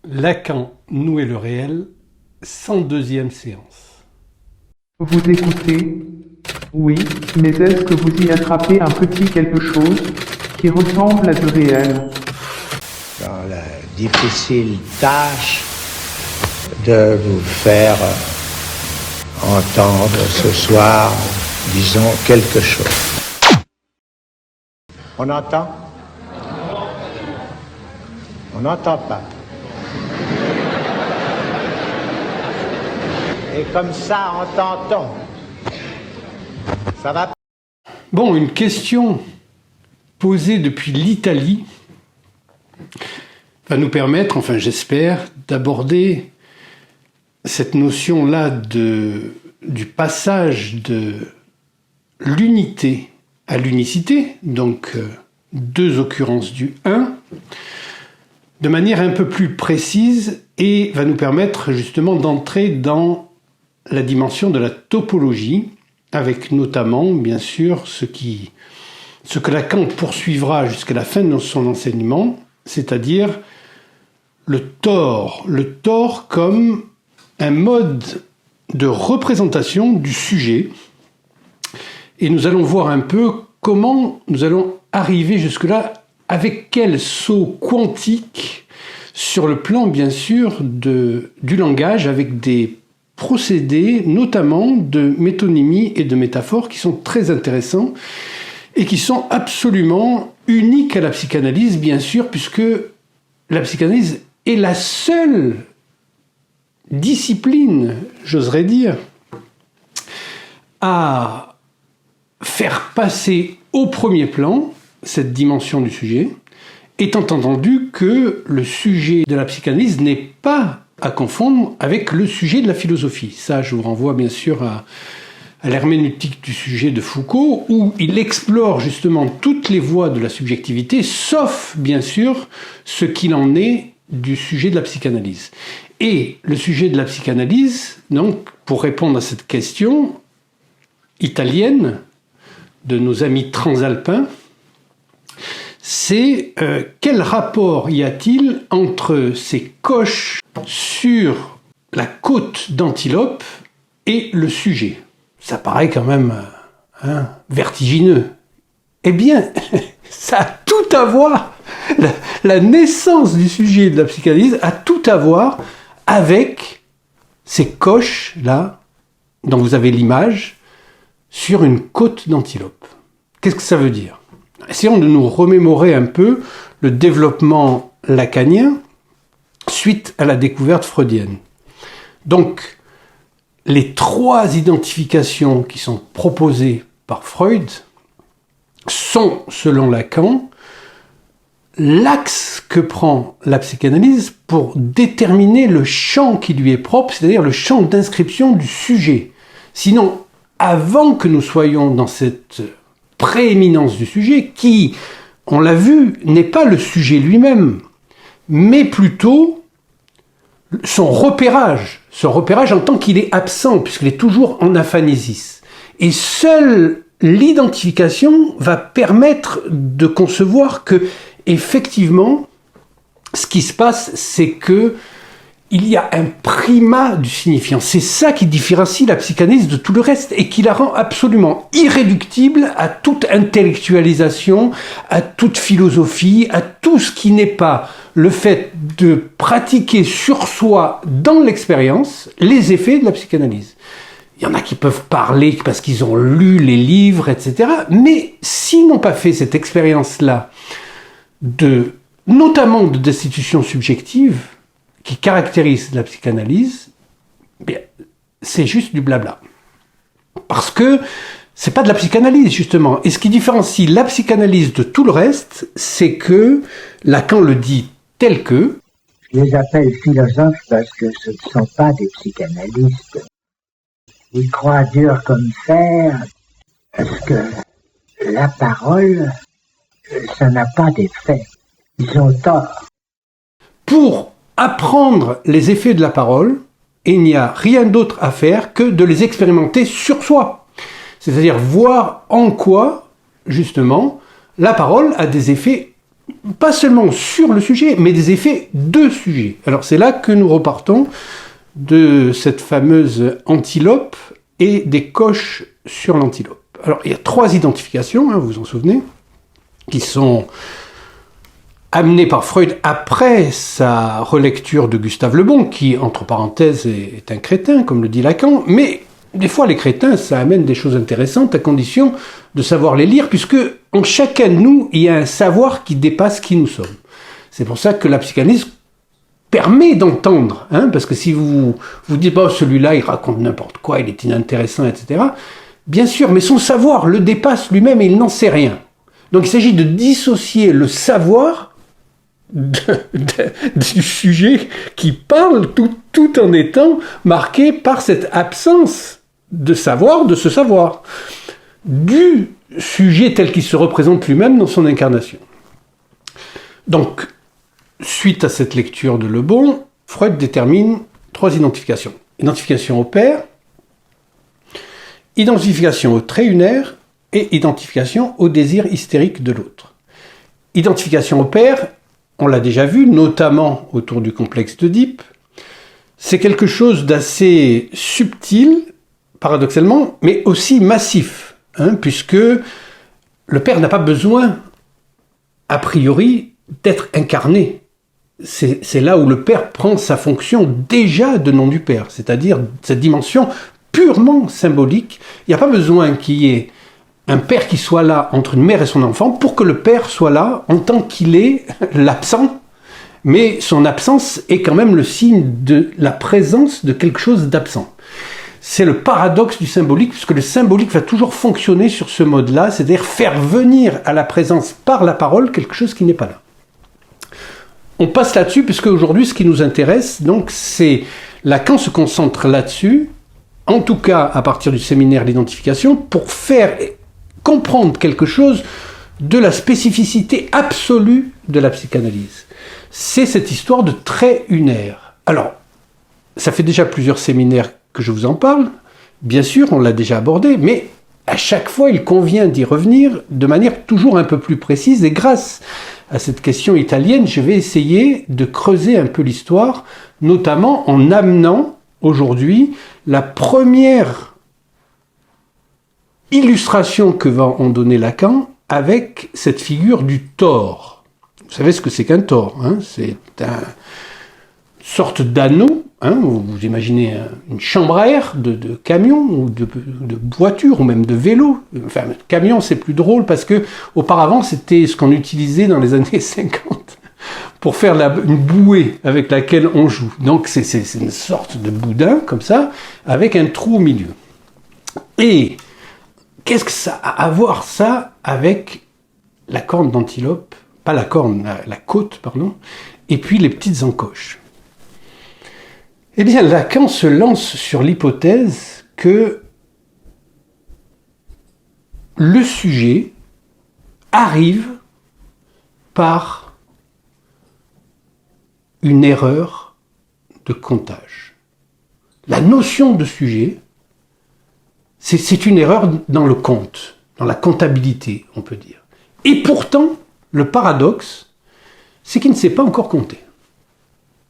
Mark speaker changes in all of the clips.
Speaker 1: Lacan, nous et le réel, 102e séance.
Speaker 2: Vous écoutez? Oui, mais est-ce que vous y attrapez un petit quelque chose qui ressemble à du réel?
Speaker 3: Dans la difficile tâche de vous faire entendre ce soir, disons, quelque chose. On entend? On n'entend pas. Et comme ça, entend-on. Ça va?
Speaker 1: Bon, une question posée depuis l'Italie va nous permettre, enfin j'espère, d'aborder cette notion-là du passage de l'unité à l'unicité, donc deux occurrences du 1, de manière un peu plus précise et va nous permettre justement d'entrer dans la dimension de la topologie, avec notamment, bien sûr, ce que Lacan poursuivra jusqu'à la fin de son enseignement, c'est-à-dire le tort comme un mode de représentation du sujet. Et nous allons voir un peu comment nous allons arriver jusque-là, avec quel saut quantique sur le plan, bien sûr, du langage, avec des procédés, notamment de métonymie et de métaphores, qui sont très intéressants et qui sont absolument uniques à la psychanalyse, bien sûr, puisque la psychanalyse est la seule discipline, j'oserais dire, à faire passer au premier plan cette dimension du sujet, étant entendu que le sujet de la psychanalyse n'est pas à confondre avec le sujet de la philosophie. Ça, je vous renvoie bien sûr à l'herméneutique du sujet de Foucault, où il explore justement toutes les voies de la subjectivité, sauf bien sûr ce qu'il en est du sujet de la psychanalyse. Et le sujet de la psychanalyse, donc, pour répondre à cette question italienne de nos amis transalpins, c'est quel rapport y a-t-il entre ces coches sur la côte d'Antilope et le sujet? Ça paraît quand même vertigineux. Eh bien, ça a tout à voir, la naissance du sujet de la psychanalyse a tout à voir avec ces coches-là, dont vous avez l'image, sur une côte d'Antilope. Qu'est-ce que ça veut dire? Essayons de nous remémorer un peu le développement lacanien suite à la découverte freudienne. Donc, les trois identifications qui sont proposées par Freud sont, selon Lacan, l'axe que prend la psychanalyse pour déterminer le champ qui lui est propre, c'est-à-dire le champ d'inscription du sujet. Sinon, avant que nous soyons dans cette prééminence du sujet, qui, on l'a vu, n'est pas le sujet lui-même, mais plutôt son repérage en tant qu'il est absent, puisqu'il est toujours en aphanésis. Et seule l'identification va permettre de concevoir que, effectivement, ce qui se passe, c'est que il y a un primat du signifiant. C'est ça qui différencie la psychanalyse de tout le reste et qui la rend absolument irréductible à toute intellectualisation, à toute philosophie, à tout ce qui n'est pas le fait de pratiquer sur soi, dans l'expérience, les effets de la psychanalyse. Il y en a qui peuvent parler parce qu'ils ont lu les livres, etc. Mais s'ils n'ont pas fait cette expérience-là, notamment de destitution subjective, qui caractérise la psychanalyse, bien, c'est juste du blabla. Parce que c'est pas de la psychanalyse, justement. Et ce qui différencie la psychanalyse de tout le reste, c'est que Lacan le dit tel que...
Speaker 4: Je les appelle philosophes parce que ce ne sont pas des psychanalystes. Ils croient dur comme fer parce que la parole, ça n'a pas d'effet. Ils ont tort.
Speaker 1: Pour apprendre les effets de la parole, il n'y a rien d'autre à faire que de les expérimenter sur soi. C'est-à-dire voir en quoi, justement, la parole a des effets pas seulement sur le sujet, mais des effets de sujet. Alors c'est là que nous repartons de cette fameuse antilope et des coches sur l'antilope. Alors il y a 3 identifications, vous vous en souvenez, qui sont amenées par Freud après sa relecture de Gustave Le Bon, qui, entre parenthèses, est un crétin, comme le dit Lacan, mais des fois les crétins, ça amène des choses intéressantes à condition de savoir les lire, puisque en chacun de nous, il y a un savoir qui dépasse qui nous sommes. C'est pour ça que la psychanalyse permet d'entendre, parce que si vous dites « celui-là, il raconte n'importe quoi, il est inintéressant, etc. » Bien sûr, mais son savoir le dépasse lui-même et il n'en sait rien. Donc il s'agit de dissocier le savoir du sujet qui parle tout en étant marqué par cette absence de savoir, de ce savoir, du sujet tel qu'il se représente lui-même dans son incarnation. Donc, suite à cette lecture de Le Bon, Freud détermine 3 identifications. Identification au père, identification au trait unaire et identification au désir hystérique de l'autre. Identification au père, on l'a déjà vu, notamment autour du complexe d'Oedipe. C'est quelque chose d'assez subtil, paradoxalement, mais aussi massif, puisque le père n'a pas besoin, a priori, d'être incarné. C'est là où le père prend sa fonction déjà de nom du père, c'est-à-dire cette dimension purement symbolique. Il n'y a pas besoin qu'il y ait un père qui soit là entre une mère et son enfant pour que le père soit là en tant qu'il est l'absent, mais son absence est quand même le signe de la présence de quelque chose d'absent. C'est le paradoxe du symbolique, puisque le symbolique va toujours fonctionner sur ce mode-là, c'est-à-dire faire venir à la présence par la parole quelque chose qui n'est pas là. On passe là-dessus, puisque aujourd'hui, ce qui nous intéresse, donc, c'est Lacan se concentre là-dessus, en tout cas à partir du séminaire d'identification, pour faire comprendre quelque chose de la spécificité absolue de la psychanalyse. C'est cette histoire de trait unaire. Alors, ça fait déjà plusieurs séminaires que je vous en parle, bien sûr, on l'a déjà abordé, mais à chaque fois, il convient d'y revenir de manière toujours un peu plus précise, et grâce à cette question italienne, je vais essayer de creuser un peu l'histoire, notamment en amenant aujourd'hui la première illustration que va en donner Lacan avec cette figure du tore. Vous savez ce que c'est qu'un tore, c'est une sorte d'anneau, vous imaginez une chambre à air de camion ou de voiture ou même de vélo. Enfin, camion, c'est plus drôle parce que auparavant, c'était ce qu'on utilisait dans les années 50 pour faire une bouée avec laquelle on joue. Donc, c'est une sorte de boudin, comme ça, avec un trou au milieu. Et qu'est-ce que ça a à voir, ça, avec la corne d'antilope, pas la corne, la côte, pardon, et puis les petites encoches? Eh bien, Lacan se lance sur l'hypothèse que le sujet arrive par une erreur de comptage. La notion de sujet, c'est une erreur dans le compte, dans la comptabilité, on peut dire. Et pourtant, le paradoxe, c'est qu'il ne sait pas encore compter.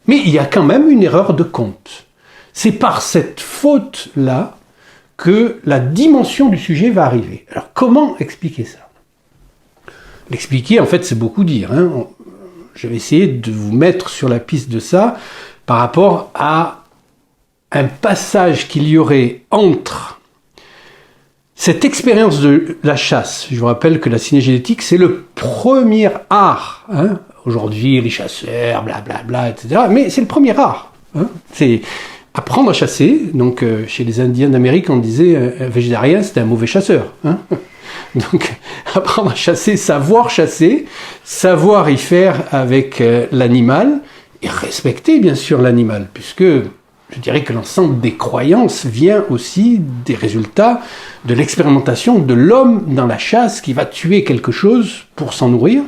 Speaker 1: Mais il y a quand même une erreur de compte. C'est par cette faute-là que la dimension du sujet va arriver. Alors, comment expliquer ça? L'expliquer, en fait, c'est beaucoup dire. Je vais essayer de vous mettre sur la piste de ça par rapport à un passage qu'il y aurait entre cette expérience de la chasse. Je vous rappelle que la cinégénétique, c'est le premier art. Aujourd'hui, les chasseurs, blablabla, etc. Mais c'est le premier art. C'est apprendre à chasser. Donc, chez les Indiens d'Amérique, on disait un végétarien, c'était un mauvais chasseur. Donc, apprendre à chasser, savoir y faire avec l'animal, et respecter, bien sûr, l'animal, puisque je dirais que l'ensemble des croyances vient aussi des résultats de l'expérimentation de l'homme dans la chasse qui va tuer quelque chose pour s'en nourrir.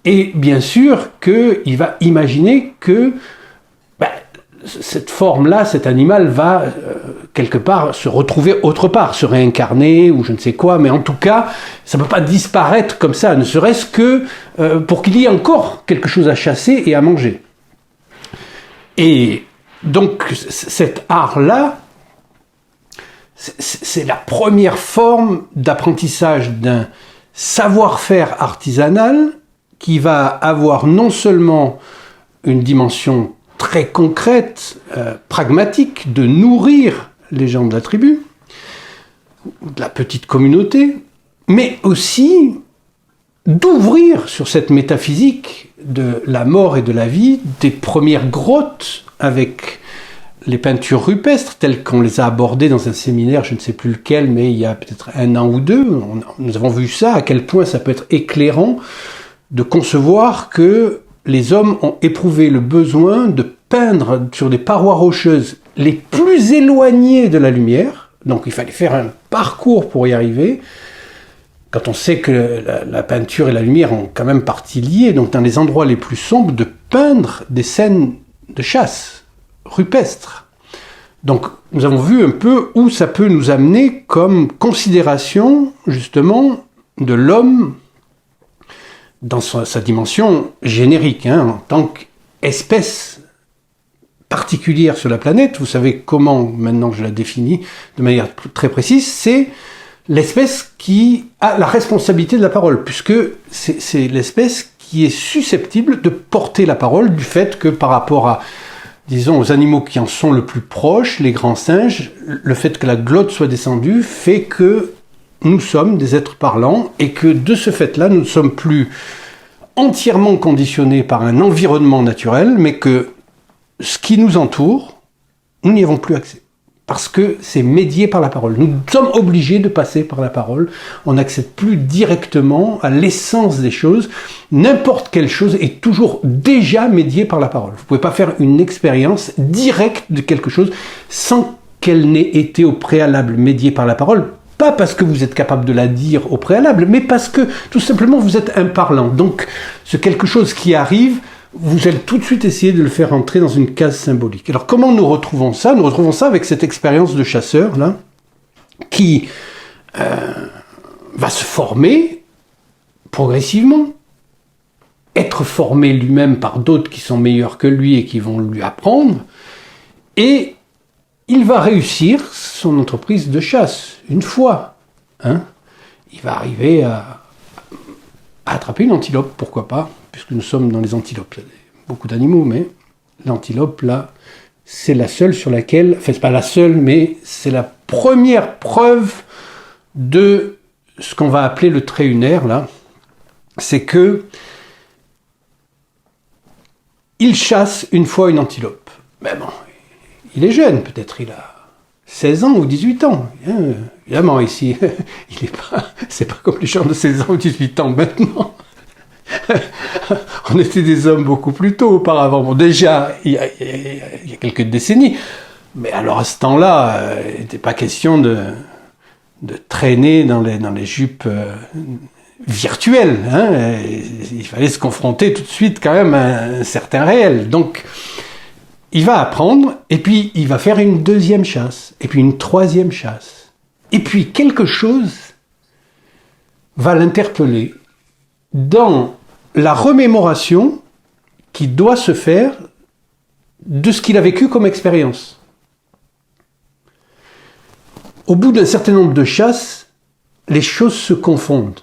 Speaker 1: Et bien sûr qu'il va imaginer que cette forme-là, cet animal va quelque part se retrouver autre part, se réincarner ou je ne sais quoi, mais en tout cas, ça ne peut pas disparaître comme ça, ne serait-ce que pour qu'il y ait encore quelque chose à chasser et à manger. Et donc, cet art-là, c'est la première forme d'apprentissage d'un savoir-faire artisanal qui va avoir non seulement une dimension très concrète, pragmatique, de nourrir les gens de la tribu, de la petite communauté, mais aussi d'ouvrir sur cette métaphysique de la mort et de la vie, des premières grottes avec les peintures rupestres telles qu'on les a abordées dans un séminaire, je ne sais plus lequel, mais il y a peut-être 1 an ou 2, nous avons vu ça, à quel point ça peut être éclairant de concevoir que les hommes ont éprouvé le besoin de peindre sur des parois rocheuses les plus éloignées de la lumière, donc il fallait faire un parcours pour y arriver, quand on sait que la peinture et la lumière ont quand même partie liée, donc dans les endroits les plus sombres, de peindre des scènes de chasse rupestres. Donc nous avons vu un peu où ça peut nous amener comme considération justement de l'homme dans sa dimension générique, en tant qu'espèce particulière sur la planète. Vous savez comment, maintenant je la définis de manière très précise, c'est l'espèce qui a la responsabilité de la parole, puisque c'est l'espèce qui est susceptible de porter la parole du fait que par rapport à, disons, aux animaux qui en sont le plus proches, les grands singes, le fait que la glotte soit descendue fait que nous sommes des êtres parlants et que de ce fait-là, nous ne sommes plus entièrement conditionnés par un environnement naturel, mais que ce qui nous entoure, nous n'y avons plus accès. Parce que c'est médié par la parole. Nous sommes obligés de passer par la parole. On n'accède plus directement à l'essence des choses. N'importe quelle chose est toujours déjà médiée par la parole. Vous ne pouvez pas faire une expérience directe de quelque chose sans qu'elle n'ait été au préalable médiée par la parole. Pas parce que vous êtes capable de la dire au préalable, mais parce que tout simplement vous êtes un parlant. Donc ce quelque chose qui arrive, vous allez tout de suite essayer de le faire entrer dans une case symbolique. Alors comment nous retrouvons ça ? Nous retrouvons ça avec cette expérience de chasseur là, qui va se former progressivement, être formé lui-même par d'autres qui sont meilleurs que lui et qui vont lui apprendre, et il va réussir son entreprise de chasse, une fois. Il va arriver à attraper une antilope, pourquoi pas, puisque nous sommes dans les antilopes. Il y a beaucoup d'animaux, mais l'antilope, là, c'est la seule sur laquelle... Enfin, c'est pas la seule, mais c'est la première preuve de ce qu'on va appeler le trait unaire, là. C'est que il chasse une fois une antilope. Mais bon, il est jeune, peut-être, il a 16 ans ou 18 ans. Évidemment, ici, c'est pas comme les gens de 16 ans ou 18 ans maintenant. On était des hommes beaucoup plus tôt auparavant. Bon, déjà, il y a quelques décennies. Mais alors, à ce temps-là, il n'était pas question de traîner dans les jupes virtuelles. Il fallait se confronter tout de suite quand même à un certain réel. Donc, il va apprendre, et puis il va faire une deuxième chasse, et puis une troisième chasse. Et puis quelque chose va l'interpeller dans la remémoration qui doit se faire de ce qu'il a vécu comme expérience. Au bout d'un certain nombre de chasses, les choses se confondent.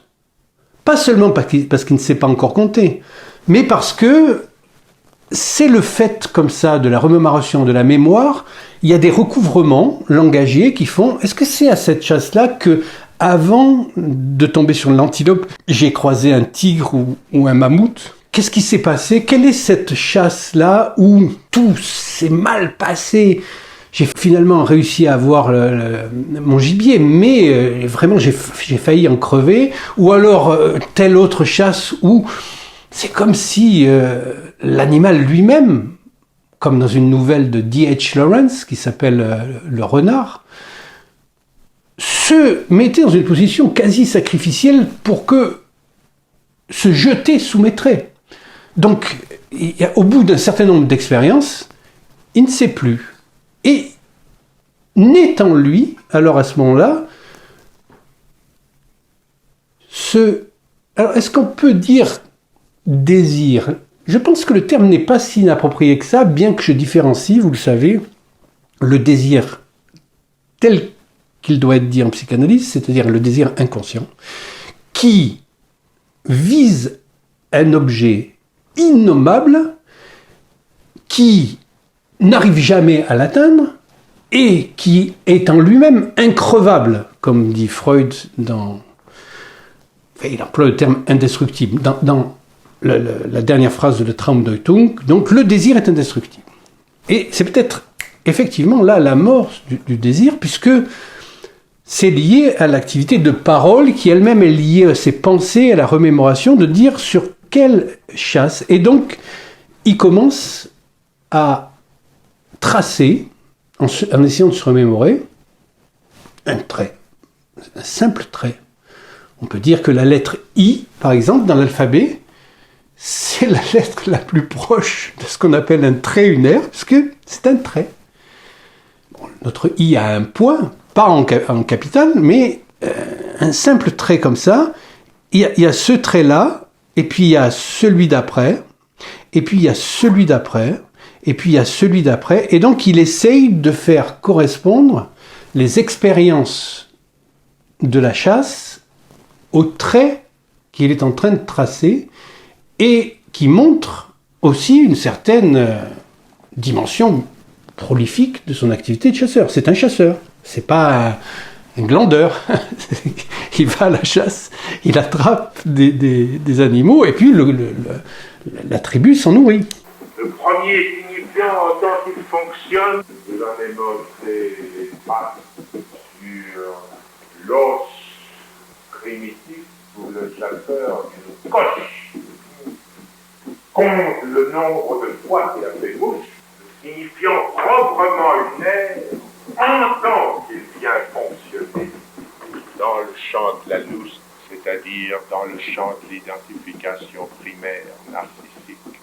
Speaker 1: Pas seulement parce qu'il ne sait pas encore compter, mais parce que c'est le fait comme ça de la remémoration, de la mémoire. Il y a des recouvrements langagiers qui font... Est-ce que c'est à cette chasse-là que, avant de tomber sur l'antilope, j'ai croisé un tigre ou un mammouth ? Qu'est-ce qui s'est passé ? Quelle est cette chasse-là où tout s'est mal passé ? J'ai finalement réussi à avoir mon gibier, mais vraiment j'ai failli en crever. Ou alors telle autre chasse où c'est comme si l'animal lui-même, comme dans une nouvelle de D.H. Lawrence qui s'appelle Le Renard, se mettait dans une position quasi sacrificielle pour que se jeter soumettrait. Donc, au bout d'un certain nombre d'expériences, il ne sait plus. Et naît en lui, alors à ce moment-là, Alors, est-ce qu'on peut dire désir ? Je pense que le terme n'est pas si inapproprié que ça, bien que je différencie, vous le savez, le désir tel qu'il doit être dit en psychanalyse, c'est-à-dire le désir inconscient, qui vise un objet innommable, qui n'arrive jamais à l'atteindre, et qui est en lui-même increvable, comme dit Freud dans... Enfin, il emploie le terme indestructible. Dans la dernière phrase de la Traumdeutung, donc le désir est indestructible. Et c'est peut-être effectivement là l'amorce du désir, puisque c'est lié à l'activité de parole qui elle-même est liée à ses pensées, à la remémoration, de dire sur quelle chasse. Et donc, il commence à tracer, en essayant de se remémorer, un trait, un simple trait. On peut dire que la lettre I, par exemple, dans l'alphabet, c'est la lettre la plus proche de ce qu'on appelle un trait unaire, parce que c'est un trait. Bon, notre I a un point, pas en capitale, mais un simple trait comme ça. Il y a ce trait-là, et puis il y a celui d'après, et puis il y a celui d'après, et puis il y a celui d'après. Et donc il essaye de faire correspondre les expériences de la chasse aux traits qu'il est en train de tracer, et qui montre aussi une certaine dimension prolifique de son activité de chasseur. C'est un chasseur, c'est pas un glandeur. Il va à la chasse, il attrape des animaux, et puis la tribu s'en nourrit.
Speaker 5: Le premier signifiant tant qu'il fonctionne, de la mémoire pas sur l'os primitif où le chasseur d'une coche compte le nombre de fois qu'il a fait mouche, le signifiant proprement unaire entend qu'il vient fonctionner dans le champ de la louste, c'est-à-dire dans le champ de l'identification primaire narcissique.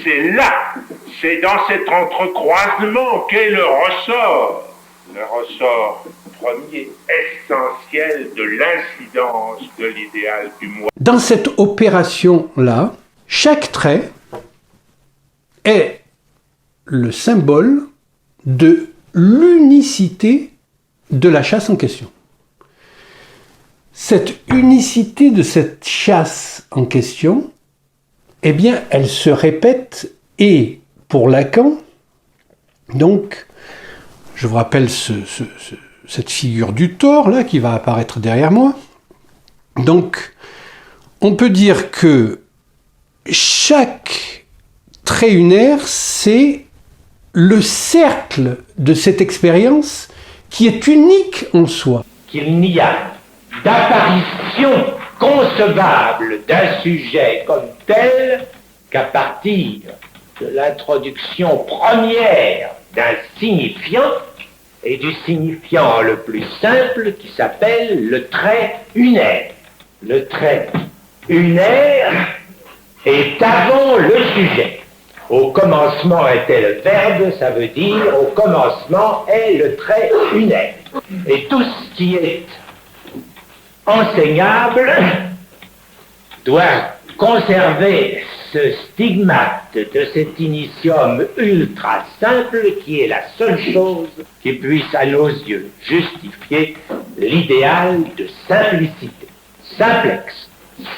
Speaker 5: C'est là, c'est dans cet entrecroisement qu'est le ressort premier, essentiel de l'incidence de l'idéal du moi.
Speaker 1: Dans cette opération-là, chaque trait est le symbole de l'unicité de la chasse en question. Cette unicité de cette chasse en question, eh bien, elle se répète, et pour Lacan, donc, je vous rappelle cette figure du tore, là, qui va apparaître derrière moi. Donc, on peut dire que chaque trait unaire, c'est le cercle de cette expérience qui est unique en soi.
Speaker 6: Qu'il n'y a d'apparition concevable d'un sujet comme tel qu'à partir de l'introduction première d'un signifiant, et du signifiant le plus simple qui s'appelle le trait unaire. Le trait unaire est avant le sujet. Au commencement était le verbe, ça veut dire au commencement est le trait unaire. Et tout ce qui est enseignable doit conserver ce stigmate de cet initium ultra simple qui est la seule chose qui puisse à nos yeux justifier l'idéal de simplicité, simplex,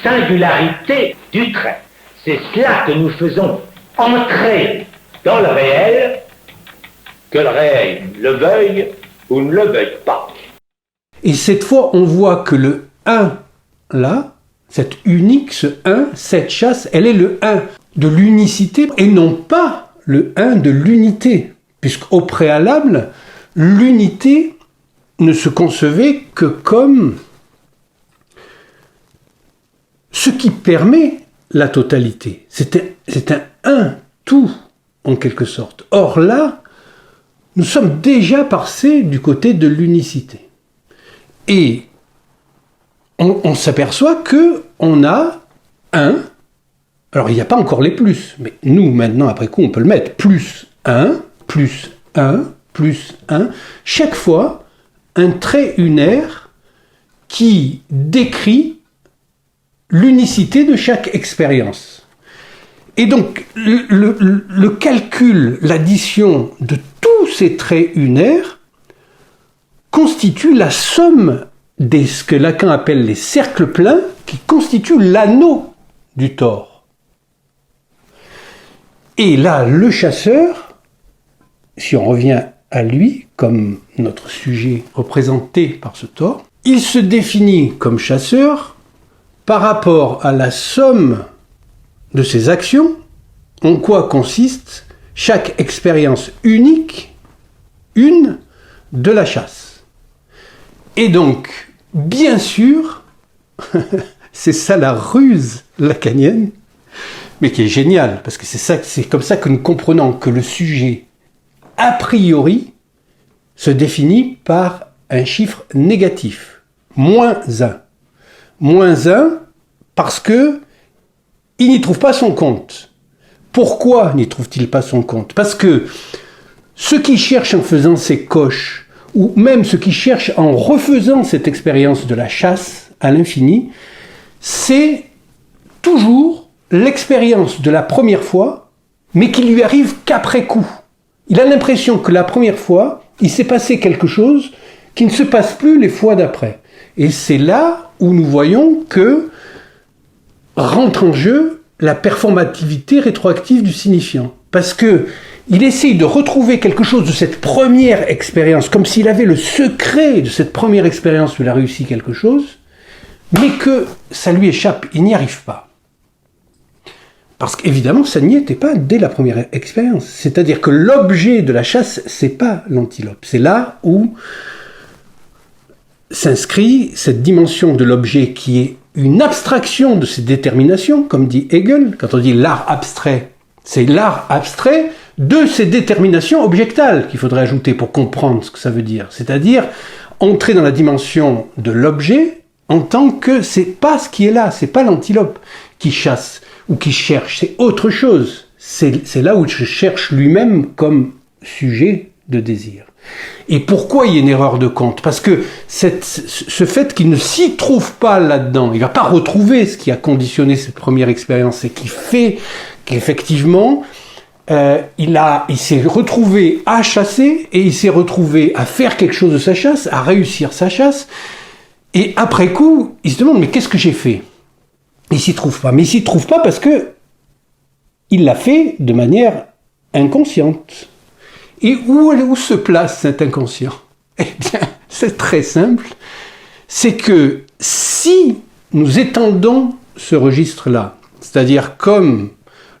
Speaker 6: singularité du trait. C'est cela que nous faisons entrer dans le réel, que le réel le veuille ou ne le veuille pas.
Speaker 1: Et cette fois, on voit que le 1, là, cette unique, ce 1, cette chasse, elle est le 1 de l'unicité et non pas le 1 de l'unité. Puisqu'au préalable, l'unité ne se concevait que comme ce qui permet la totalité. C'est un 1 tout, en quelque sorte. Or là, nous sommes déjà passés du côté de l'unicité. Et on s'aperçoit qu'on a alors il n'y a pas encore les plus, mais nous maintenant après coup on peut le mettre, plus 1, plus 1, plus 1, chaque fois un trait unaire qui décrit l'unicité de chaque expérience. Et donc, le calcul, l'addition de tous ces traits unaires constitue la somme de ce que Lacan appelle les cercles pleins, qui constituent l'anneau du tore. Et là, le chasseur, si on revient à lui comme notre sujet représenté par ce tore, il se définit comme chasseur par rapport à la somme de ses actions, en quoi consiste chaque expérience unique, une, de la chasse. Et donc, bien sûr, c'est ça la ruse lacanienne, mais qui est géniale, parce que c'est comme ça que nous comprenons que le sujet, a priori, se définit par un chiffre négatif, -1. -1 parce que il n'y trouve pas son compte. Pourquoi n'y trouve-t-il pas son compte? Parce que ceux qui cherchent en faisant ces coches, ou même ceux qui cherchent en refaisant cette expérience de la chasse à l'infini, c'est toujours l'expérience de la première fois, mais qui lui arrive qu'après coup. Il a l'impression que la première fois, il s'est passé quelque chose qui ne se passe plus les fois d'après. Et c'est là où nous voyons que rentre en jeu la performativité rétroactive du signifiant. Parce que il essaye de retrouver quelque chose de cette première expérience, comme s'il avait le secret de cette première expérience où il a réussi quelque chose, mais que ça lui échappe, il n'y arrive pas. Parce qu'évidemment, ça n'y était pas dès la première expérience. C'est-à-dire que l'objet de la chasse, c'est pas l'antilope. C'est là où s'inscrit cette dimension de l'objet qui est une abstraction de ses déterminations, comme dit Hegel. Quand on dit l'art abstrait, c'est l'art abstrait de ces déterminations objectales qu'il faudrait ajouter pour comprendre ce que ça veut dire. C'est-à-dire entrer dans la dimension de l'objet en tant que c'est pas ce qui est là, c'est pas l'antilope qui chasse ou qui cherche, c'est autre chose. C'est là où je cherche lui-même comme sujet de désir. Et pourquoi il y a une erreur de compte? Parce que ce fait qu'il ne s'y trouve pas là-dedans, il ne va pas retrouver ce qui a conditionné cette première expérience et qui fait qu'effectivement, il s'est retrouvé à chasser et il s'est retrouvé à faire quelque chose de sa chasse, à réussir sa chasse. Et après coup, il se demande, mais qu'est-ce que j'ai fait? Il s'y trouve pas. Mais il s'y trouve pas parce que il l'a fait de manière inconsciente. Et où se place cet inconscient? Eh bien, c'est très simple. C'est que si nous étendons ce registre-là, c'est-à-dire comme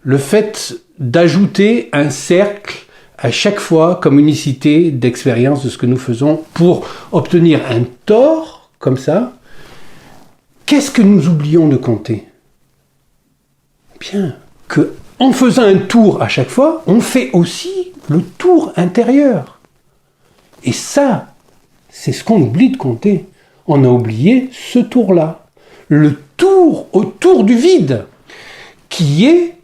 Speaker 1: le fait d'ajouter un cercle à chaque fois comme unicité d'expérience de ce que nous faisons pour obtenir un tort, comme ça, qu'est-ce que nous oublions de compter? Bien, que en faisant un tour à chaque fois, on fait aussi le tour intérieur. Et ça, c'est ce qu'on oublie de compter. On a oublié ce tour-là. Le tour autour du vide, qui est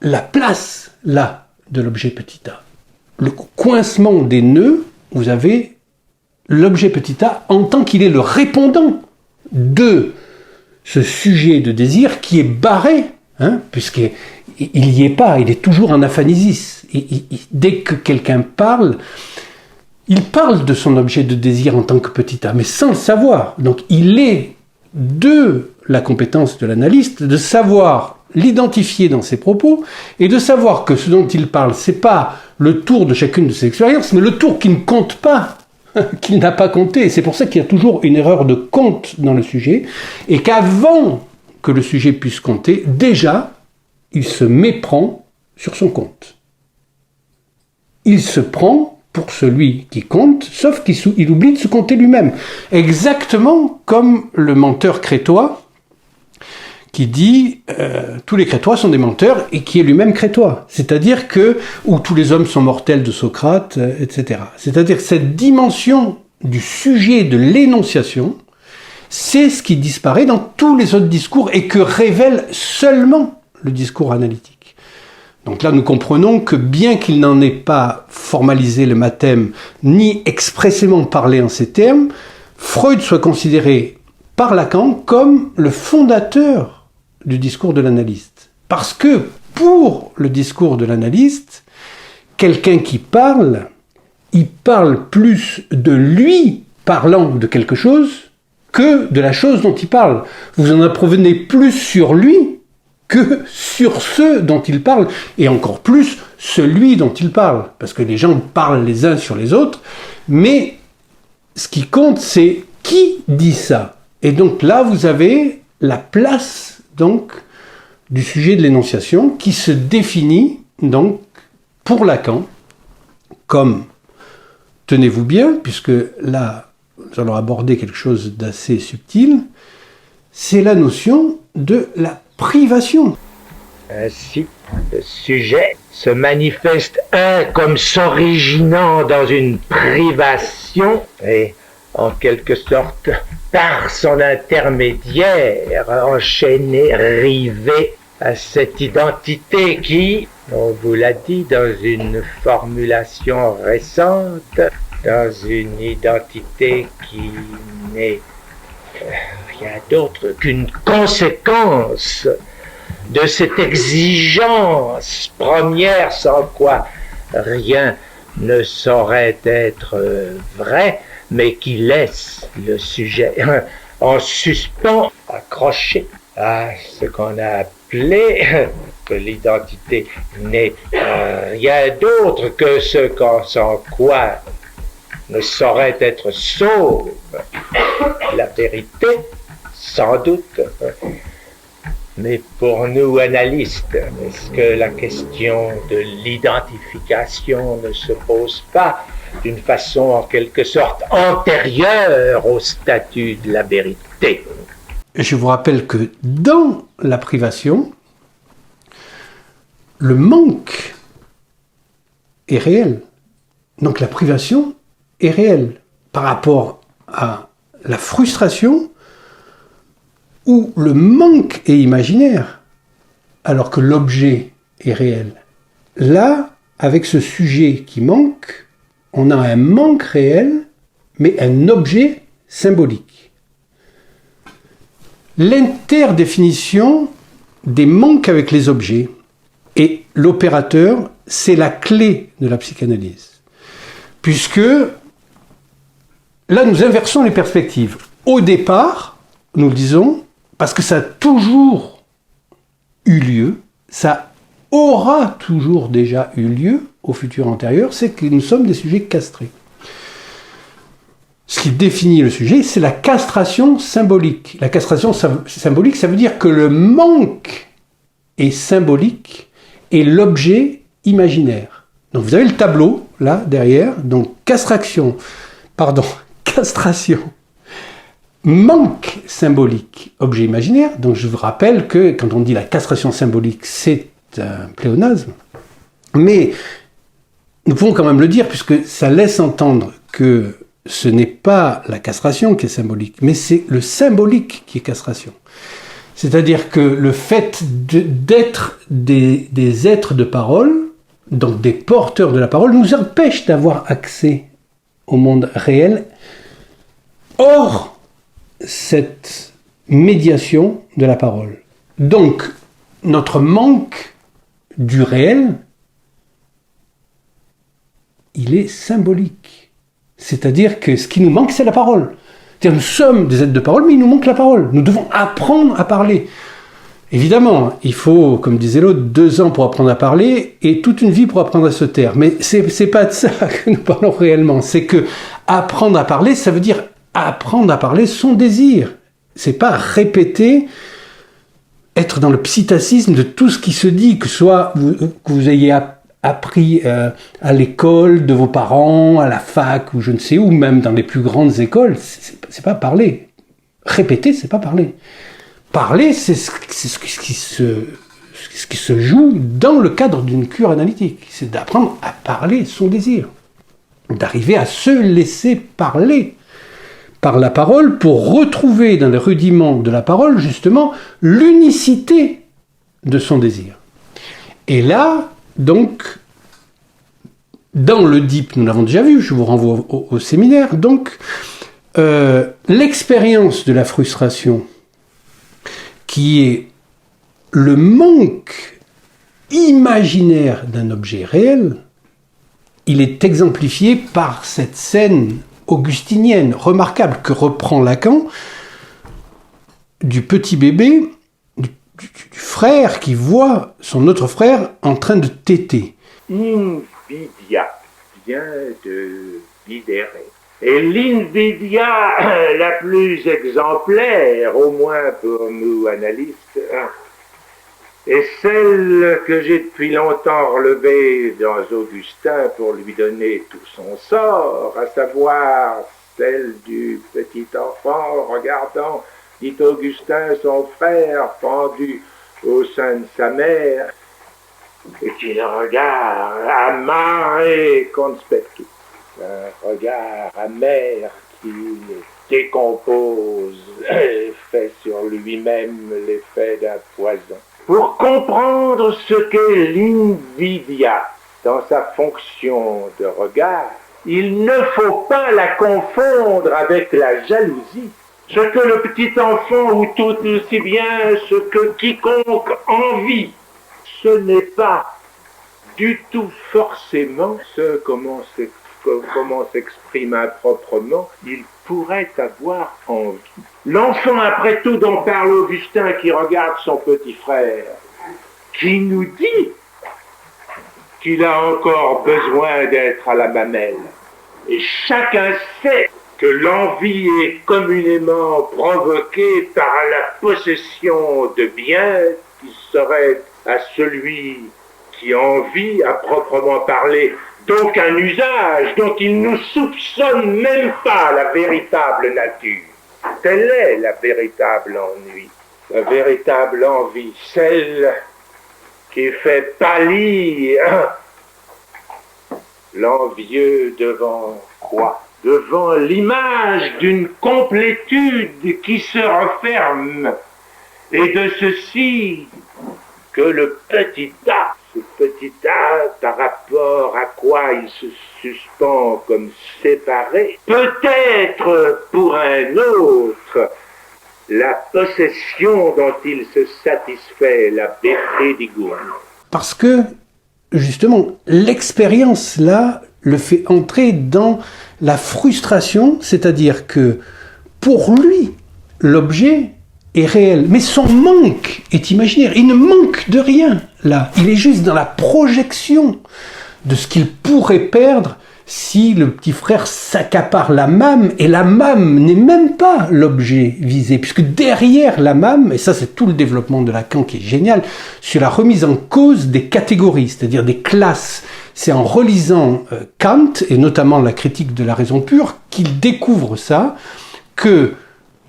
Speaker 1: la place, là, de l'objet petit a. Le coincement des nœuds, vous avez l'objet petit a en tant qu'il est le répondant de ce sujet de désir qui est barré, puisqu'il n'y est pas, il est toujours en aphanisis. Dès que quelqu'un parle, il parle de son objet de désir en tant que petit a, mais sans le savoir. Donc il est de la compétence de l'analyste de savoir l'identifier dans ses propos et de savoir que ce dont il parle, c'est pas le tour de chacune de ses expériences, mais le tour qui ne compte pas, qu'il n'a pas compté. Et c'est pour ça qu'il y a toujours une erreur de compte dans le sujet, et qu'avant que le sujet puisse compter, déjà, il se méprend sur son compte. Il se prend pour celui qui compte, sauf qu'il oublie de se compter lui-même. Exactement comme le menteur crétois qui dit tous les crétois sont des menteurs et qui est lui-même crétois. C'est-à-dire que, ou tous les hommes sont mortels de Socrate, etc. C'est-à-dire que cette dimension du sujet de l'énonciation, c'est ce qui disparaît dans tous les autres discours et que révèle seulement le discours analytique. Donc là, nous comprenons que bien qu'il n'en ait pas formalisé le mathème, ni expressément parlé en ces termes, Freud soit considéré par Lacan comme le fondateur du discours de l'analyste. Parce que pour le discours de l'analyste, quelqu'un qui parle, il parle plus de lui parlant de quelque chose que de la chose dont il parle. Vous en apprenez plus sur lui que sur ceux dont il parle, et encore plus celui dont il parle. Parce que les gens parlent les uns sur les autres, mais ce qui compte, c'est qui dit ça. Et donc là, vous avez la place donc du sujet de l'énonciation qui se définit donc pour Lacan comme, tenez-vous bien, puisque là, nous allons aborder quelque chose d'assez subtil, c'est la notion de la privation.
Speaker 6: Ainsi, le sujet se manifeste comme s'originant dans une privation et en quelque sorte par son intermédiaire enchaîné, rivé à cette identité qui, on vous l'a dit dans une formulation récente, dans une identité qui n'est rien d'autre qu'une conséquence de cette exigence première sans quoi rien ne saurait être vrai, mais qui laisse le sujet en suspens, accroché à ce qu'on a appelé que l'identité n'est rien d'autre que ce sans quoi ne saurait être sauve la vérité, sans doute. Mais pour nous, analystes, est-ce que la question de l'identification ne se pose pas d'une façon en quelque sorte antérieure au statut de la vérité?
Speaker 1: Je vous rappelle que dans la privation, le manque est réel. Donc la privation est réelle par rapport à la frustration où le manque est imaginaire, alors que l'objet est réel. Là, avec ce sujet qui manque, on a un manque réel, mais un objet symbolique. L'interdéfinition des manques avec les objets et l'opérateur, c'est la clé de la psychanalyse. Puisque là, nous inversons les perspectives. Au départ, nous le disons, parce que ça a toujours eu lieu, ça aura toujours déjà eu lieu au futur antérieur, c'est que nous sommes des sujets castrés. Ce qui définit le sujet, c'est la castration symbolique. La castration symbolique, ça veut dire que le manque est symbolique et l'objet imaginaire. Donc vous avez le tableau, là, derrière, donc castration, manque symbolique, objet imaginaire. Donc je vous rappelle que quand on dit la castration symbolique, c'est un pléonasme. Mais nous pouvons quand même le dire, puisque ça laisse entendre que ce n'est pas la castration qui est symbolique, mais c'est le symbolique qui est castration. C'est-à-dire que le fait d'être des êtres de parole, donc des porteurs de la parole, nous empêche d'avoir accès au monde réel. Or, cette médiation de la parole. Donc, notre manque du réel, il est symbolique. C'est-à-dire que ce qui nous manque, c'est la parole. C'est-à-dire, nous sommes des êtres de parole, mais il nous manque la parole. Nous devons apprendre à parler. Évidemment, il faut, comme disait l'autre, 2 ans pour apprendre à parler et toute une vie pour apprendre à se taire. Mais c'est pas de ça que nous parlons réellement. C'est que apprendre à parler, ça veut dire apprendre à parler son désir. C'est pas répéter, être dans le psittacisme de tout ce qui se dit, que vous ayez appris à l'école, de vos parents, à la fac, ou je ne sais où, même dans les plus grandes écoles. C'est pas parler. Répéter, c'est pas parler. Parler, c'est ce qui se joue dans le cadre d'une cure analytique. C'est d'apprendre à parler son désir. D'arriver à se laisser parler par la parole pour retrouver dans les rudiments de la parole, justement, l'unicité de son désir. Et là, donc, dans l'Oedipe, nous l'avons déjà vu, je vous renvoie au séminaire, donc, l'expérience de la frustration, qui est le manque imaginaire d'un objet réel, il est exemplifié par cette scène augustinienne remarquable que reprend Lacan du petit bébé, du frère qui voit son autre frère en train de téter.
Speaker 6: Invidia vient de videre. Et l'invidia la plus exemplaire, au moins pour nous analystes, est celle que j'ai depuis longtemps relevée dans Augustin pour lui donner tout son sort, à savoir celle du petit enfant regardant, dit Augustin, son frère pendu au sein de sa mère, et qui le regarde amare conspectus, un regard amer qui le décompose, fait sur lui-même l'effet d'un poison. Pour comprendre ce qu'est l'invidia dans sa fonction de regard, il ne faut pas la confondre avec la jalousie. Ce que le petit enfant, ou tout aussi bien ce que quiconque envie, ce n'est pas du tout forcément ce comment s'exprime improprement, il pourrait avoir envie. L'enfant, après tout, dont parle Augustin, qui regarde son petit frère, qui nous dit qu'il a encore besoin d'être à la mamelle. Et chacun sait que l'envie est communément provoquée par la possession de biens qui seraient à celui qui envie, à proprement parler, donc un usage dont il ne soupçonne même pas la véritable nature. Telle est la véritable ennui, la véritable envie, celle qui fait pâlir l'envieux devant quoi? Devant l'image d'une complétude qui se referme, et de ceci que le petit A, ce petit A, par rapport à quoi il se suspend comme séparé, peut-être pour un autre la possession dont il se satisfait, la befriedigung.
Speaker 1: Parce que, justement, l'expérience, là, le fait entrer dans la frustration, c'est-à-dire que, pour lui, l'objet est réel, mais son manque est imaginaire. Il ne manque de rien, là. Il est juste dans la projection de ce qu'il pourrait perdre si le petit frère s'accapare la mâme, et la mâme n'est même pas l'objet visé, puisque derrière la mâme, et ça c'est tout le développement de Lacan qui est génial, sur la remise en cause des catégories, c'est-à-dire des classes. C'est en relisant Kant, et notamment la critique de la raison pure, qu'il découvre ça, que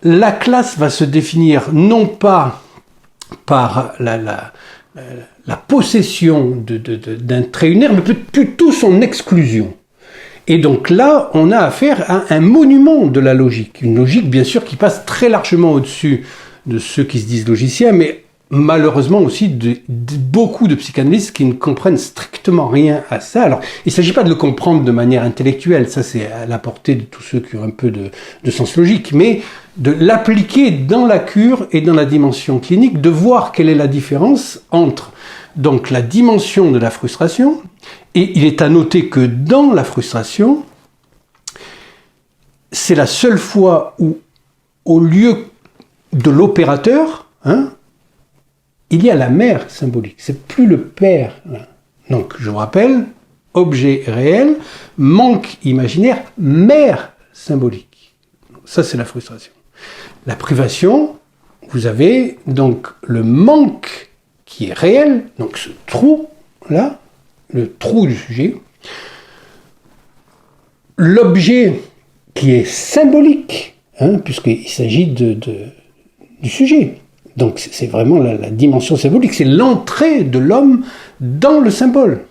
Speaker 1: la classe va se définir non pas par la possession d'un trait unaire, mais plutôt son exclusion. Et donc là, on a affaire à un monument de la logique. Une logique, bien sûr, qui passe très largement au-dessus de ceux qui se disent logiciens, mais malheureusement aussi de beaucoup de psychanalystes qui ne comprennent strictement rien à ça. Alors, il ne s'agit pas de le comprendre de manière intellectuelle, ça c'est à la portée de tous ceux qui ont un peu de sens logique, mais de l'appliquer dans la cure et dans la dimension clinique, de voir quelle est la différence entre donc la dimension de la frustration, et il est à noter que dans la frustration, c'est la seule fois où, au lieu de l'opérateur, il y a la mère symbolique, c'est plus le père. Donc, je vous rappelle, objet réel, manque imaginaire, mère symbolique. Ça, c'est la frustration. La privation, vous avez donc le manque qui est réel, donc ce trou-là, le trou du sujet, l'objet qui est symbolique, puisqu'il s'agit du sujet. Donc c'est vraiment la dimension symbolique, c'est l'entrée de l'homme dans le symbole.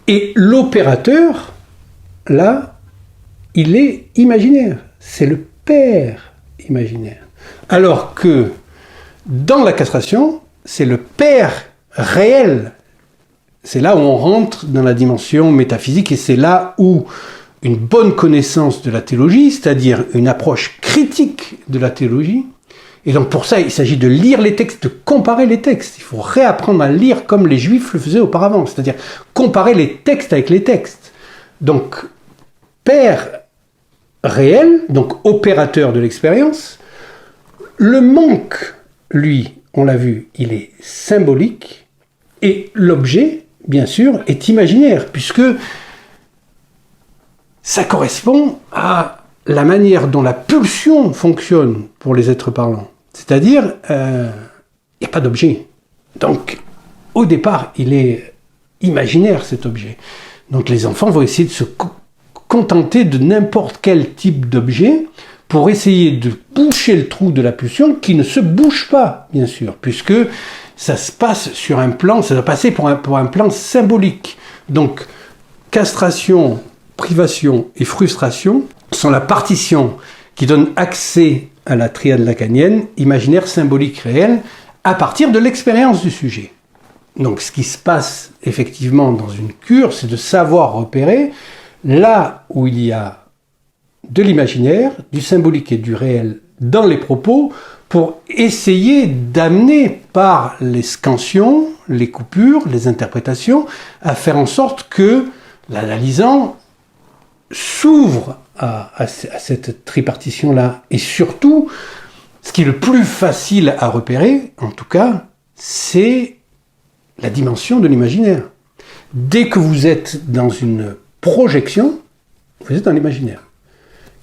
Speaker 1: Et l'opérateur, là, il est imaginaire, c'est le père imaginaire. Alors que dans la castration, c'est le père réel C'est là où on rentre dans la dimension métaphysique et c'est là où une bonne connaissance de la théologie, c'est-à-dire une approche critique de la théologie, et donc pour ça il s'agit de lire les textes, de comparer les textes. Il faut réapprendre à lire comme les Juifs le faisaient auparavant, c'est-à-dire comparer les textes avec les textes. Donc père réel, donc opérateur de l'expérience. Le manque, lui, on l'a vu, il est symbolique, et l'objet, bien sûr, est imaginaire, puisque ça correspond à la manière dont la pulsion fonctionne pour les êtres parlants. C'est-à-dire, il n'y a pas d'objet. Donc, au départ, il est imaginaire, cet objet. Donc les enfants vont essayer de se contenter de n'importe quel type d'objet pour essayer de boucher le trou de la pulsion qui ne se bouge pas, bien sûr, puisque ça se passe sur un plan, ça doit passer pour un plan symbolique. Donc, castration, privation et frustration sont la partition qui donne accès à la triade lacanienne, imaginaire, symbolique, réel, à partir de l'expérience du sujet. Donc, ce qui se passe effectivement dans une cure, c'est de savoir repérer là où il y a de l'imaginaire, du symbolique et du réel dans les propos, pour essayer d'amener par les scansions, les coupures, les interprétations, à faire en sorte que l'analysant s'ouvre à cette tripartition-là. Et surtout, ce qui est le plus facile à repérer, en tout cas, c'est la dimension de l'imaginaire. Dès que vous êtes dans une projection, vous êtes dans l'imaginaire.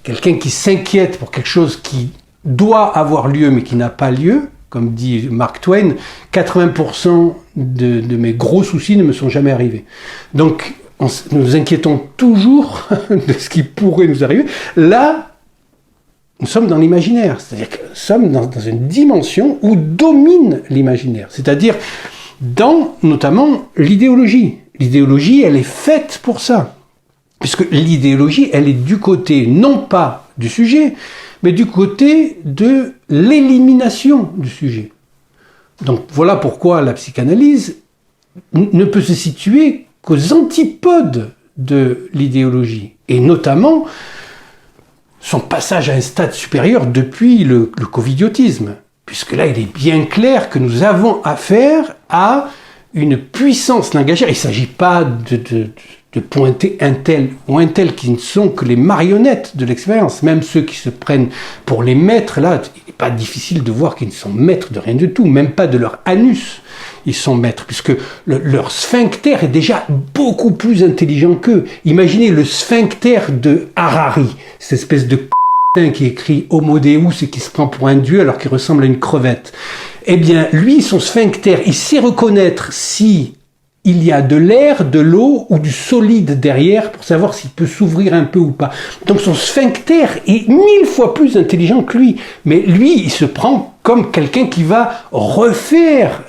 Speaker 1: Quelqu'un qui s'inquiète pour quelque chose qui doit avoir lieu mais qui n'a pas lieu, comme dit Mark Twain, 80% de mes gros soucis ne me sont jamais arrivés. Donc, nous nous inquiétons toujours de ce qui pourrait nous arriver. Là, nous sommes dans l'imaginaire, c'est-à-dire que nous sommes dans une dimension où domine l'imaginaire, c'est-à-dire dans notamment l'idéologie. L'idéologie, elle est faite pour ça, puisque l'idéologie, elle est du côté non pas du sujet, mais du côté de l'élimination du sujet. Donc voilà pourquoi la psychanalyse ne peut se situer qu'aux antipodes de l'idéologie, et notamment son passage à un stade supérieur depuis le covidiotisme, puisque là il est bien clair que nous avons affaire à une puissance langagière. Il ne s'agit pas de pointer un tel ou un tel qui ne sont que les marionnettes de l'expérience. Même ceux qui se prennent pour les maîtres, là, il n'est pas difficile de voir qu'ils ne sont maîtres de rien du tout, même pas de leur anus. Ils sont maîtres, puisque leur sphincter est déjà beaucoup plus intelligent qu'eux. Imaginez le sphincter de Harari, cette espèce de qui écrit Homo Deus et qui se prend pour un dieu alors qu'il ressemble à une crevette. Eh bien, lui, son sphincter, il sait reconnaître si il y a de l'air, de l'eau ou du solide derrière pour savoir s'il peut s'ouvrir un peu ou pas. Donc son sphincter est 1000 fois plus intelligent que lui. Mais lui, il se prend comme quelqu'un qui va refaire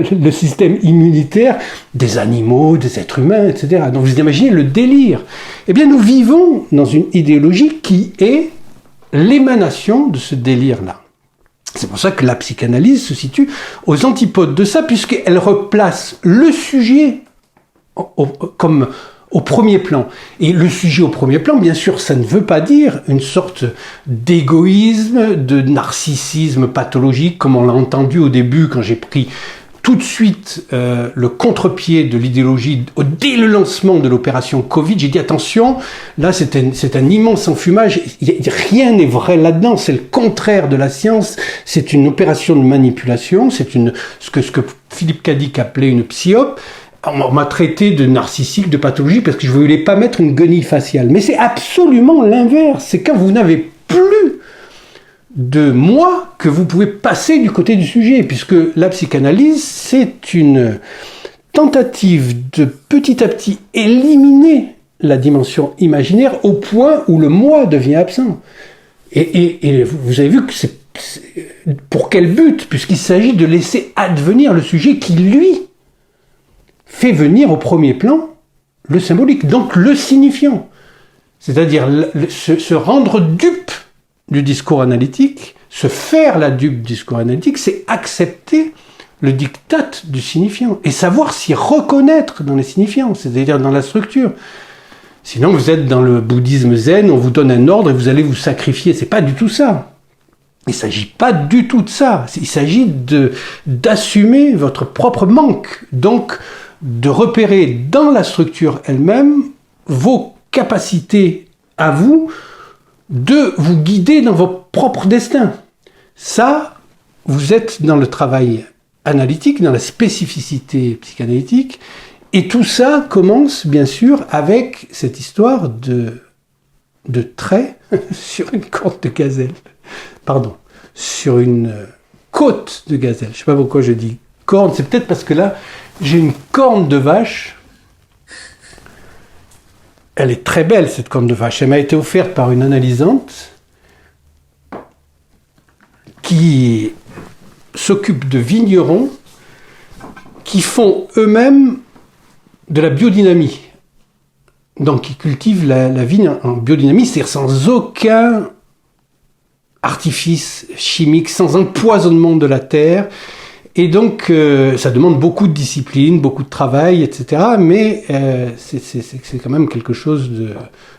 Speaker 1: le système immunitaire des animaux, des êtres humains, etc. Donc vous imaginez le délire. Eh bien, nous vivons dans une idéologie qui est l'émanation de ce délire-là. C'est pour ça que la psychanalyse se situe aux antipodes de ça, puisqu'elle replace le sujet comme au premier plan. Et le sujet au premier plan, bien sûr, ça ne veut pas dire une sorte d'égoïsme, de narcissisme pathologique, comme on l'a entendu au début quand j'ai pris tout de suite le contre-pied de l'idéologie dès le lancement de l'opération Covid. J'ai dit attention, là c'est un immense enfumage, rien n'est vrai là-dedans, c'est le contraire de la science, c'est une opération de manipulation, c'est ce que Philippe Cadic appelait une psyope. On m'a traité de narcissique, de pathologie, parce que je ne voulais pas mettre une guenille faciale. Mais c'est absolument l'inverse, c'est quand vous n'avez plus de moi que vous pouvez passer du côté du sujet, puisque la psychanalyse, c'est une tentative de petit à petit éliminer la dimension imaginaire au point où le moi devient absent. Et vous avez vu que c'est pour quel but? Puisqu'il s'agit de laisser advenir le sujet qui, lui, fait venir au premier plan le symbolique, donc le signifiant. C'est-à-dire se rendre dupe du discours analytique, se faire la dupe du discours analytique, c'est accepter le diktat du signifiant et savoir s'y reconnaître dans les signifiants, c'est-à-dire dans la structure. Sinon, vous êtes dans le bouddhisme zen, on vous donne un ordre et vous allez vous sacrifier. C'est pas du tout ça. Il ne s'agit pas du tout de ça. Il s'agit d'assumer votre propre manque. Donc, de repérer dans la structure elle-même vos capacités à vous de vous guider dans votre propre destin. Ça, vous êtes dans le travail analytique, dans la spécificité psychanalytique. Et tout ça commence, bien sûr, avec cette histoire de trait sur une corde de gazelle. Pardon, sur une côte de gazelle. Je ne sais pas pourquoi je dis corne, c'est peut-être parce que là, j'ai une corne de vache. Elle est très belle, cette corne de vache. Elle m'a été offerte par une analysante qui s'occupe de vignerons qui font eux-mêmes de la biodynamie. Donc, ils cultivent la vigne en biodynamie, c'est-à-dire sans aucun artifice chimique, sans empoisonnement de la terre. Et donc, ça demande beaucoup de discipline, beaucoup de travail, etc. Mais c'est quand même quelque chose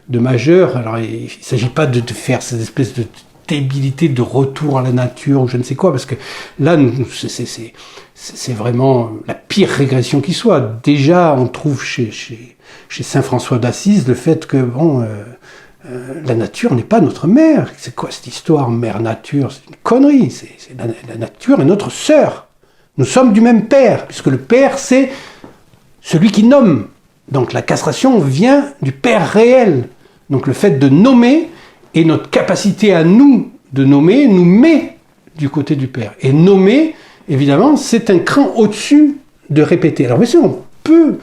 Speaker 1: de majeur. Alors, il ne s'agit pas de faire cette espèce de débilité de retour à la nature ou je ne sais quoi, parce que là, c'est vraiment la pire régression qui soit. Déjà, on trouve chez saint François d'Assise le fait que la nature n'est pas notre mère. C'est quoi cette histoire mère nature? C'est une connerie. La nature est notre sœur. Nous sommes du même père, puisque le père, c'est celui qui nomme. Donc la castration vient du père réel. Donc le fait de nommer et notre capacité à nous de nommer nous met du côté du père. Et nommer, évidemment, c'est un cran au-dessus de répéter. Alors bien sûr, on peut,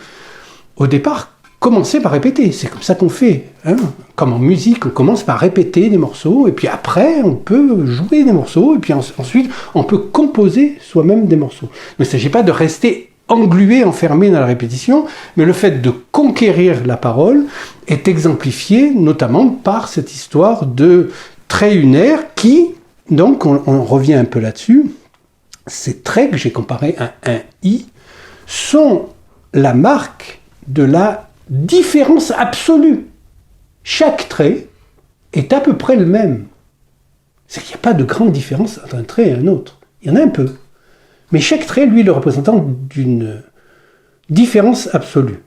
Speaker 1: au départ, commencer par répéter. C'est comme ça qu'on fait. Hein. Comme en musique, on commence par répéter des morceaux, et puis après, on peut jouer des morceaux, et puis ensuite, on peut composer soi-même des morceaux. Mais il ne s'agit pas de rester englué, enfermé dans la répétition, mais le fait de conquérir la parole est exemplifié notamment par cette histoire de traits unaires qui, donc, on revient un peu là-dessus, ces traits que j'ai comparés à un I sont la marque de la différence absolue. Chaque trait est à peu près le même. C'est qu'il n'y a pas de grande différence entre un trait et un autre. Il y en a un peu. Mais chaque trait, lui, est le représentant d'une différence absolue.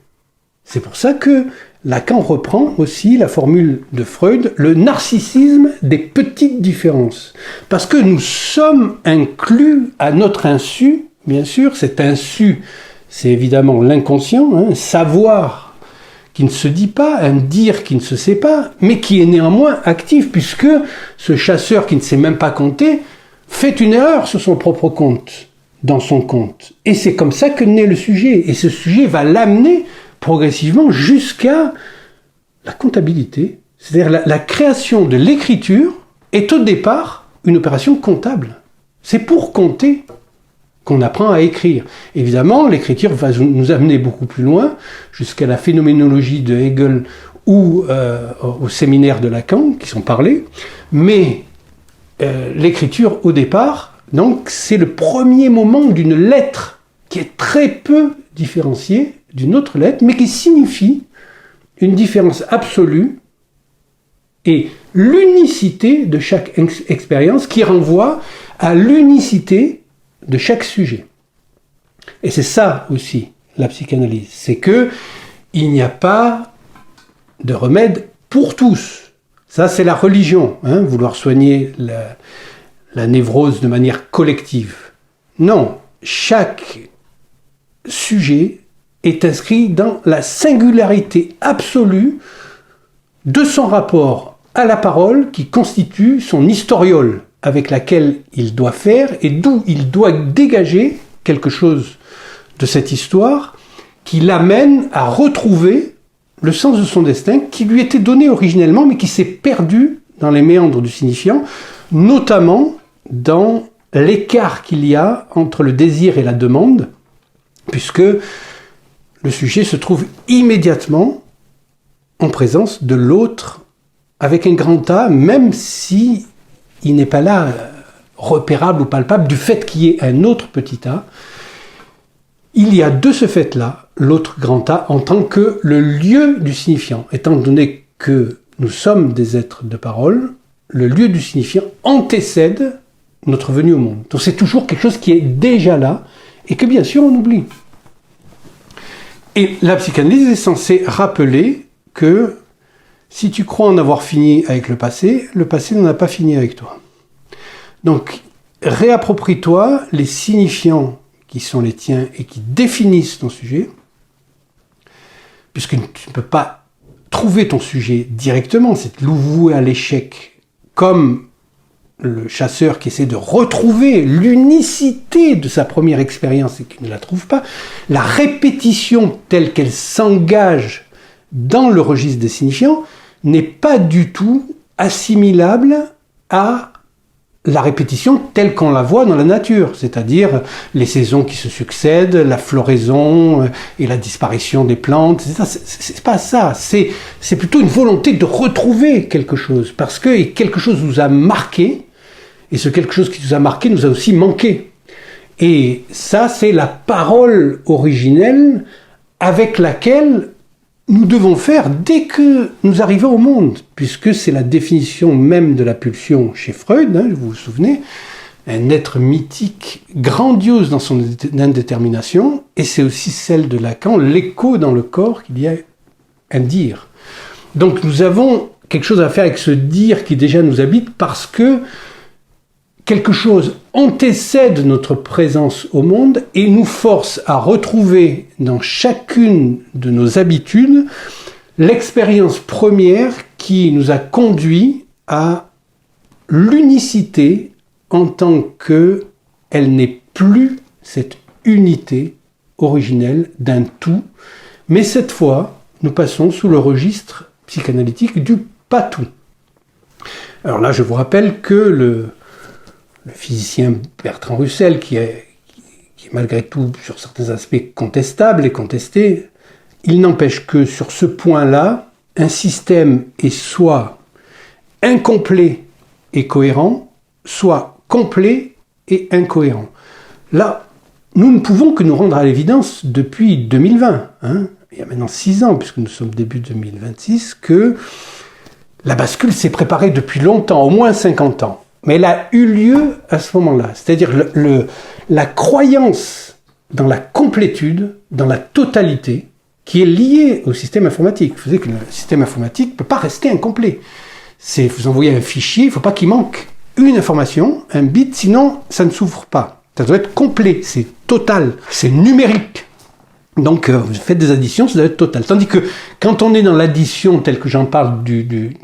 Speaker 1: C'est pour ça que Lacan reprend aussi la formule de Freud, le narcissisme des petites différences. Parce que nous sommes inclus à notre insu, bien sûr, cet insu, c'est évidemment l'inconscient, un savoir qui ne se dit pas, un dire qui ne se sait pas, mais qui est néanmoins actif, puisque ce chasseur qui ne sait même pas compter fait une erreur sur son propre compte, dans son compte. Et c'est comme ça que naît le sujet. Et ce sujet va l'amener progressivement jusqu'à la comptabilité. C'est-à-dire la création de l'écriture est au départ une opération comptable. C'est pour compter qu'on apprend à écrire. Évidemment, l'écriture va nous amener beaucoup plus loin, jusqu'à la phénoménologie de Hegel ou au séminaire de Lacan, qui sont parlés. Mais l'écriture, au départ, donc, c'est le premier moment d'une lettre qui est très peu différenciée d'une autre lettre, mais qui signifie une différence absolue et l'unicité de chaque expérience qui renvoie à l'unicité de chaque sujet. Et c'est ça aussi, la psychanalyse. C'est que il n'y a pas de remède pour tous. Ça, c'est la religion, hein, vouloir soigner la névrose de manière collective. Non, chaque sujet est inscrit dans la singularité absolue de son rapport à la parole qui constitue son historiole avec laquelle il doit faire et d'où il doit dégager quelque chose de cette histoire qui l'amène à retrouver le sens de son destin qui lui était donné originellement mais qui s'est perdu dans les méandres du signifiant, notamment dans l'écart qu'il y a entre le désir et la demande, puisque le sujet se trouve immédiatement en présence de l'autre avec un grand A, même si il n'est pas là repérable ou palpable du fait qu'il y ait un autre petit A. il y a de ce fait-là l'autre grand A en tant que le lieu du signifiant. Étant donné que nous sommes des êtres de parole, le lieu du signifiant antécède notre venue au monde. Donc c'est toujours quelque chose qui est déjà là et que bien sûr on oublie. Et la psychanalyse est censée rappeler que si tu crois en avoir fini avec le passé n'en a pas fini avec toi. Donc réapproprie-toi les signifiants qui sont les tiens et qui définissent ton sujet, puisque tu ne peux pas trouver ton sujet directement, c'est voué à l'échec, comme le chasseur qui essaie de retrouver l'unicité de sa première expérience et qui ne la trouve pas. La répétition telle qu'elle s'engage dans le registre des signifiants n'est pas du tout assimilable à la répétition telle qu'on la voit dans la nature, c'est-à-dire les saisons qui se succèdent, la floraison et la disparition des plantes, c'est pas ça, c'est plutôt une volonté de retrouver quelque chose, parce que quelque chose nous a marqué, et ce quelque chose qui nous a marqué nous a aussi manqué. Et ça, c'est la parole originelle avec laquelle nous devons faire dès que nous arrivons au monde, puisque c'est la définition même de la pulsion chez Freud, hein, vous vous souvenez, un être mythique grandiose dans son indétermination, et c'est aussi celle de Lacan, l'écho dans le corps qu'il y a un dire. Donc nous avons quelque chose à faire avec ce dire qui déjà nous habite, parce que quelque chose antécède notre présence au monde et nous force à retrouver dans chacune de nos habitudes l'expérience première qui nous a conduit à l'unicité en tant qu'elle n'est plus cette unité originelle d'un tout, mais cette fois, nous passons sous le registre psychanalytique du pas tout. Alors là, je vous rappelle que le physicien Bertrand Russell, qui est malgré tout sur certains aspects contestable et contesté, il n'empêche que sur ce point-là, un système est soit incomplet et cohérent, soit complet et incohérent. Là, nous ne pouvons que nous rendre à l'évidence depuis 2020, il y a maintenant 6 ans, puisque nous sommes début 2026, que la bascule s'est préparée depuis longtemps, au moins 50 ans. Mais elle a eu lieu à ce moment-là. C'est-à-dire la croyance dans la complétude, dans la totalité, qui est liée au système informatique. Vous savez que le système informatique ne peut pas rester incomplet. Vous envoyez un fichier, il ne faut pas qu'il manque une information, un bit, sinon ça ne s'ouvre pas. Ça doit être complet, c'est total, c'est numérique. Donc, vous faites des additions, ça doit être total. Tandis que, quand on est dans l'addition, telle que j'en parle du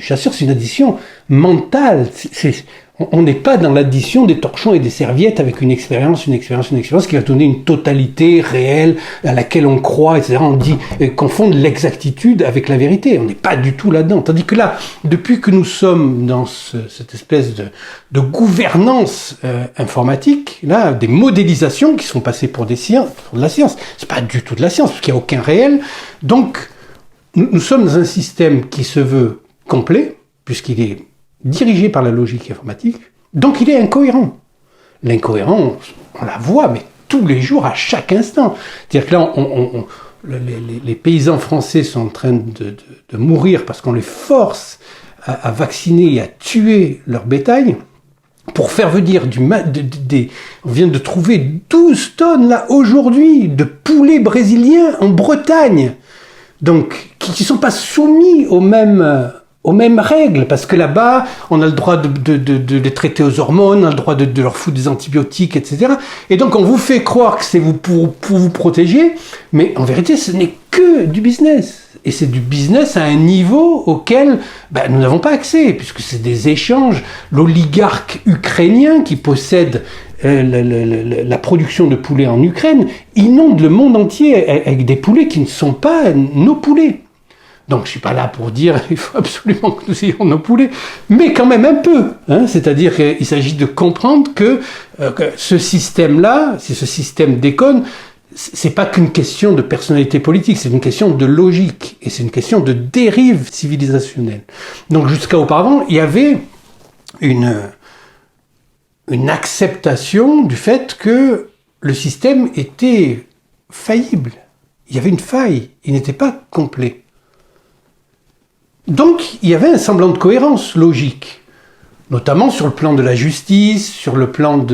Speaker 1: chasseur, c'est une addition mentale. On n'est pas dans l'addition des torchons et des serviettes avec une expérience qui va donner une totalité réelle à laquelle on croit, etc. On dit confondre l'exactitude avec la vérité. On n'est pas du tout là-dedans. Tandis que là, depuis que nous sommes dans cette espèce de gouvernance informatique, là, des modélisations qui sont passées pour de la science. C'est pas du tout de la science, parce qu'il n'y a aucun réel. Donc, nous sommes dans un système qui se veut complet, puisqu'il est dirigé par la logique informatique, donc il est incohérent. L'incohérent, on la voit, mais tous les jours, à chaque instant. C'est-à-dire que là, les paysans français sont en train de mourir parce qu'on les force à vacciner et à tuer leur bétail pour faire venir on vient de trouver 12 tonnes, là, aujourd'hui, de poulets brésiliens en Bretagne. Donc, qui ne sont pas soumis aux mêmes règles, parce que là-bas, on a le droit de les traiter aux hormones, on a le droit de leur foutre des antibiotiques, etc. Et donc, on vous fait croire que c'est pour vous protéger, mais en vérité, ce n'est que du business. Et c'est du business à un niveau auquel nous n'avons pas accès, puisque c'est des échanges. L'oligarque ukrainien qui possède la production de poulets en Ukraine inonde le monde entier avec des poulets qui ne sont pas nos poulets. Donc je suis pas là pour dire il faut absolument que nous ayons nos poulets, mais quand même un peu. C'est-à-dire qu'il s'agit de comprendre que ce système-là, si ce système déconne, c'est pas qu'une question de personnalité politique, c'est une question de logique, et c'est une question de dérive civilisationnelle. Donc jusqu'à auparavant, il y avait une acceptation du fait que le système était faillible. Il y avait une faille, il n'était pas complet. Donc, il y avait un semblant de cohérence logique, notamment sur le plan de la justice, sur le plan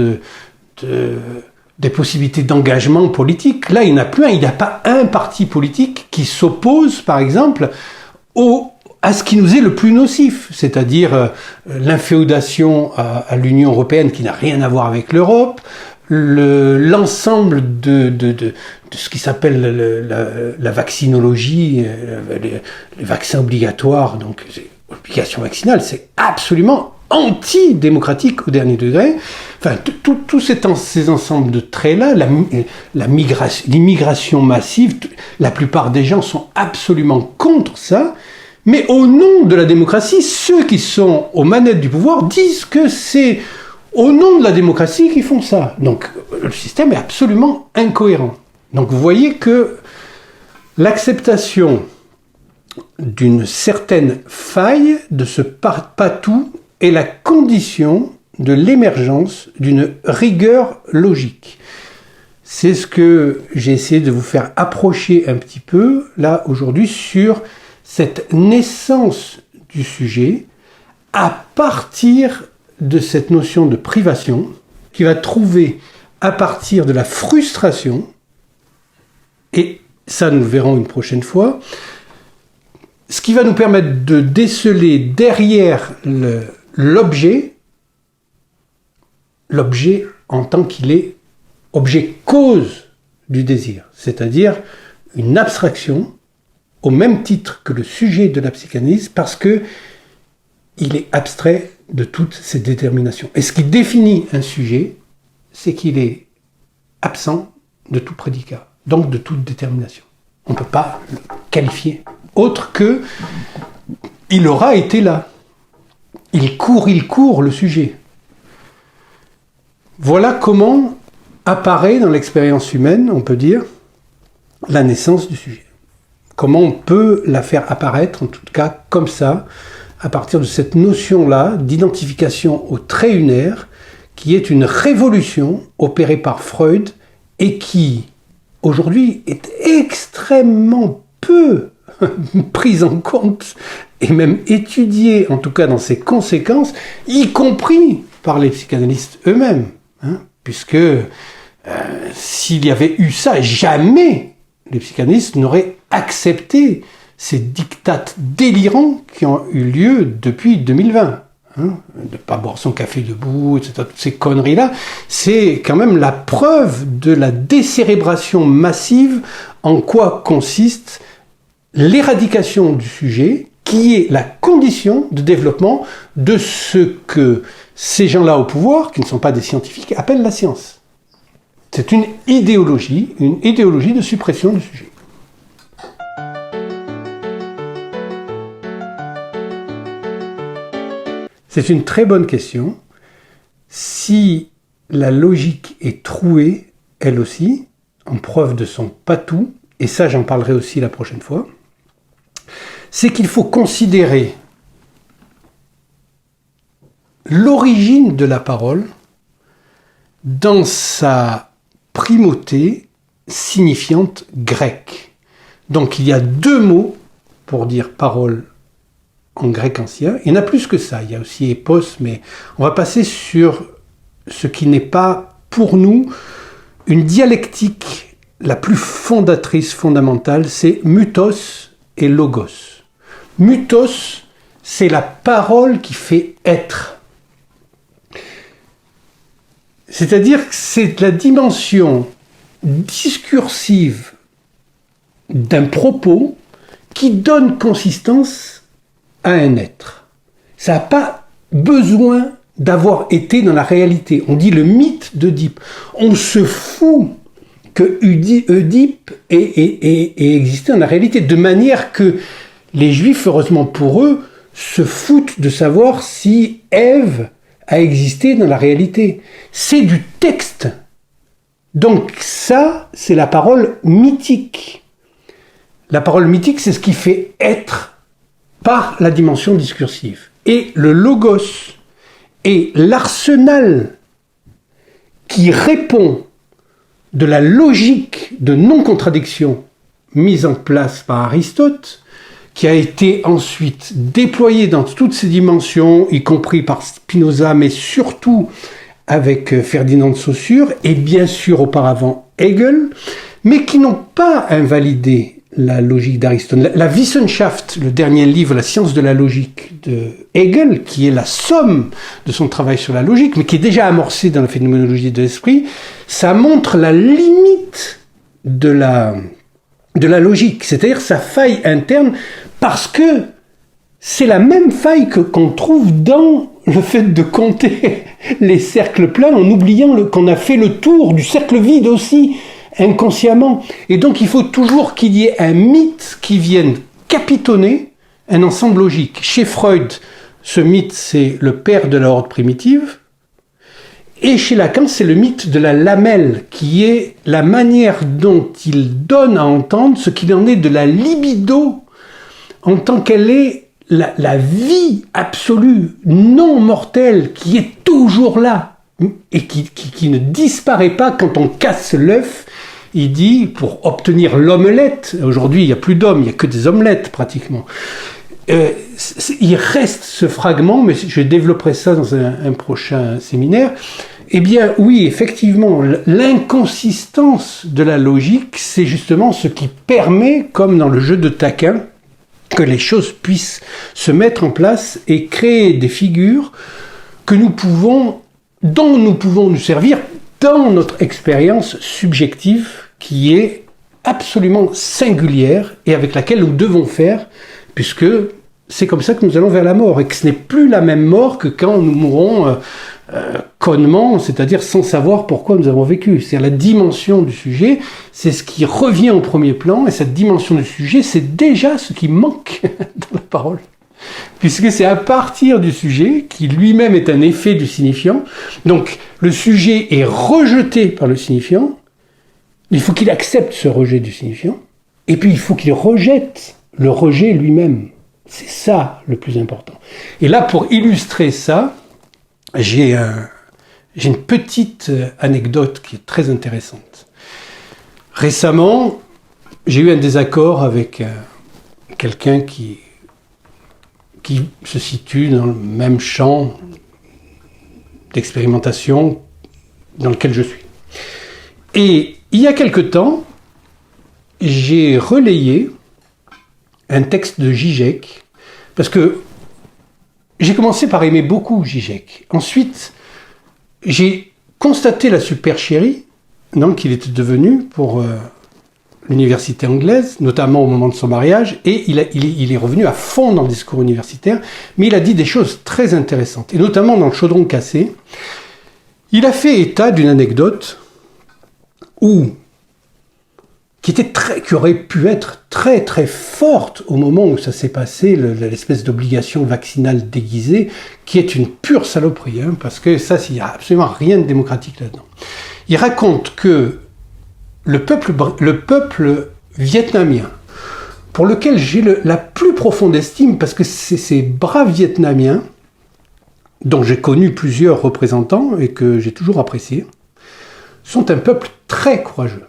Speaker 1: des possibilités d'engagement politique. Là, il n'y a pas un parti politique qui s'oppose, par exemple, à ce qui nous est le plus nocif, c'est-à-dire l'inféodation à l'Union européenne qui n'a rien à voir avec l'Europe, l'ensemble de ce qui s'appelle la vaccinologie, les vaccins obligatoires, donc l'obligation vaccinale, c'est absolument anti-démocratique au dernier degré. Enfin, tous ces ensembles de traits-là, l'immigration massive, la plupart des gens sont absolument contre ça, mais au nom de la démocratie, ceux qui sont aux manettes du pouvoir disent que c'est au nom de la démocratie qu'ils font ça. Donc, le système est absolument incohérent. Donc, vous voyez que l'acceptation d'une certaine faille, de ce patou, est la condition de l'émergence d'une rigueur logique. C'est ce que j'ai essayé de vous faire approcher un petit peu, là, aujourd'hui, sur cette naissance du sujet à partir de cette notion de privation qui va trouver à partir de la frustration, et ça nous le verrons une prochaine fois, ce qui va nous permettre de déceler derrière l'objet en tant qu'il est objet cause du désir, c'est-à-dire une abstraction au même titre que le sujet de la psychanalyse, parce que il est abstrait de toutes ces déterminations. Et ce qui définit un sujet, c'est qu'il est absent de tout prédicat, donc de toute détermination. On ne peut pas le qualifier autre que il aura été là. Il court le sujet. Voilà comment apparaît dans l'expérience humaine, on peut dire, la naissance du sujet. Comment on peut la faire apparaître, en tout cas comme ça, à partir de cette notion-là d'identification au trait unaire, qui est une révolution opérée par Freud et qui, aujourd'hui, est extrêmement peu prise en compte et même étudiée, en tout cas dans ses conséquences, y compris par les psychanalystes eux-mêmes. Puisque s'il y avait eu ça, jamais les psychanalystes n'auraient accepté ces diktats délirants qui ont eu lieu depuis 2020. De ne pas boire son café debout, etc. Toutes ces conneries-là, c'est quand même la preuve de la décérébration massive en quoi consiste l'éradication du sujet, qui est la condition de développement de ce que ces gens-là au pouvoir, qui ne sont pas des scientifiques, appellent la science. C'est une idéologie de suppression du sujet. C'est une très bonne question. Si la logique est trouée, elle aussi, en preuve de son patou, et ça j'en parlerai aussi la prochaine fois, c'est qu'il faut considérer l'origine de la parole dans sa primauté signifiante grecque. Donc il y a deux mots pour dire parole en grec ancien. Il y en a plus que ça. Il y a aussi épos, mais on va passer sur ce qui n'est pas pour nous une dialectique la plus fondamentale, c'est mutos et logos. Mutos, c'est la parole qui fait être. C'est-à-dire que c'est la dimension discursive d'un propos qui donne consistance à un être. Ça n'a pas besoin d'avoir été dans la réalité. On dit le mythe d'Œdipe. On se fout que Oedipe ait existé dans la réalité, de manière que les Juifs, heureusement pour eux, se foutent de savoir si Ève a existé dans la réalité. C'est du texte. Donc ça, c'est la parole mythique. La parole mythique, c'est ce qui fait être par la dimension discursive. Et le logos est l'arsenal qui répond de la logique de non-contradiction mise en place par Aristote, qui a été ensuite déployée dans toutes ses dimensions, y compris par Spinoza, mais surtout avec Ferdinand de Saussure, et bien sûr auparavant Hegel, mais qui n'ont pas invalidé la logique d'Aristote. La Wissenschaft, le dernier livre, La science de la logique de Hegel, qui est la somme de son travail sur la logique, mais qui est déjà amorcé dans la phénoménologie de l'esprit, ça montre la limite de la logique, c'est-à-dire sa faille interne, parce que c'est la même faille qu'on trouve dans le fait de compter les cercles pleins en oubliant qu'on a fait le tour du cercle vide aussi, inconsciemment. Et donc il faut toujours qu'il y ait un mythe qui vienne capitonner un ensemble logique. Chez Freud, ce mythe, c'est le père de la horde primitive. Et chez Lacan, c'est le mythe de la lamelle, qui est la manière dont il donne à entendre ce qu'il en est de la libido en tant qu'elle est la vie absolue, non mortelle, qui est toujours là et qui ne disparaît pas quand on casse l'œuf. Il dit, pour obtenir l'omelette, aujourd'hui il n'y a plus d'hommes, il n'y a que des omelettes pratiquement. Il reste ce fragment, mais je développerai ça dans un prochain séminaire. Eh bien, oui, effectivement, l'inconsistance de la logique, c'est justement ce qui permet, comme dans le jeu de taquin, que les choses puissent se mettre en place et créer des figures dont nous pouvons nous servir dans notre expérience subjective qui est absolument singulière et avec laquelle nous devons faire, puisque c'est comme ça que nous allons vers la mort et que ce n'est plus la même mort que quand nous mourrons connement, c'est-à-dire sans savoir pourquoi nous avons vécu. C'est-à-dire la dimension du sujet, c'est ce qui revient au premier plan, et cette dimension du sujet, c'est déjà ce qui manque dans la parole. Puisque c'est à partir du sujet, qui lui-même est un effet du signifiant, donc le sujet est rejeté par le signifiant, il faut qu'il accepte ce rejet du signifiant, et puis il faut qu'il rejette le rejet lui-même. C'est ça le plus important. Et là, pour illustrer ça, j'ai une petite anecdote qui est très intéressante. Récemment, j'ai eu un désaccord avec quelqu'un qui se situe dans le même champ d'expérimentation dans lequel je suis. Et il y a quelque temps, j'ai relayé un texte de Žižek, parce que j'ai commencé par aimer beaucoup Žižek. Ensuite, j'ai constaté la supercherie qu'il était devenu pour l'université anglaise, notamment au moment de son mariage, et il est revenu à fond dans le discours universitaire, mais il a dit des choses très intéressantes, et notamment dans le chaudron cassé. Il a fait état d'une anecdote qui aurait pu être très très forte au moment où ça s'est passé, l'espèce d'obligation vaccinale déguisée, qui est une pure saloperie, parce que ça, il n'y a absolument rien de démocratique là-dedans. Il raconte que le peuple vietnamien, pour lequel j'ai la plus profonde estime, parce que c'est ces braves Vietnamiens, dont j'ai connu plusieurs représentants et que j'ai toujours appréciés, sont un peuple très courageux.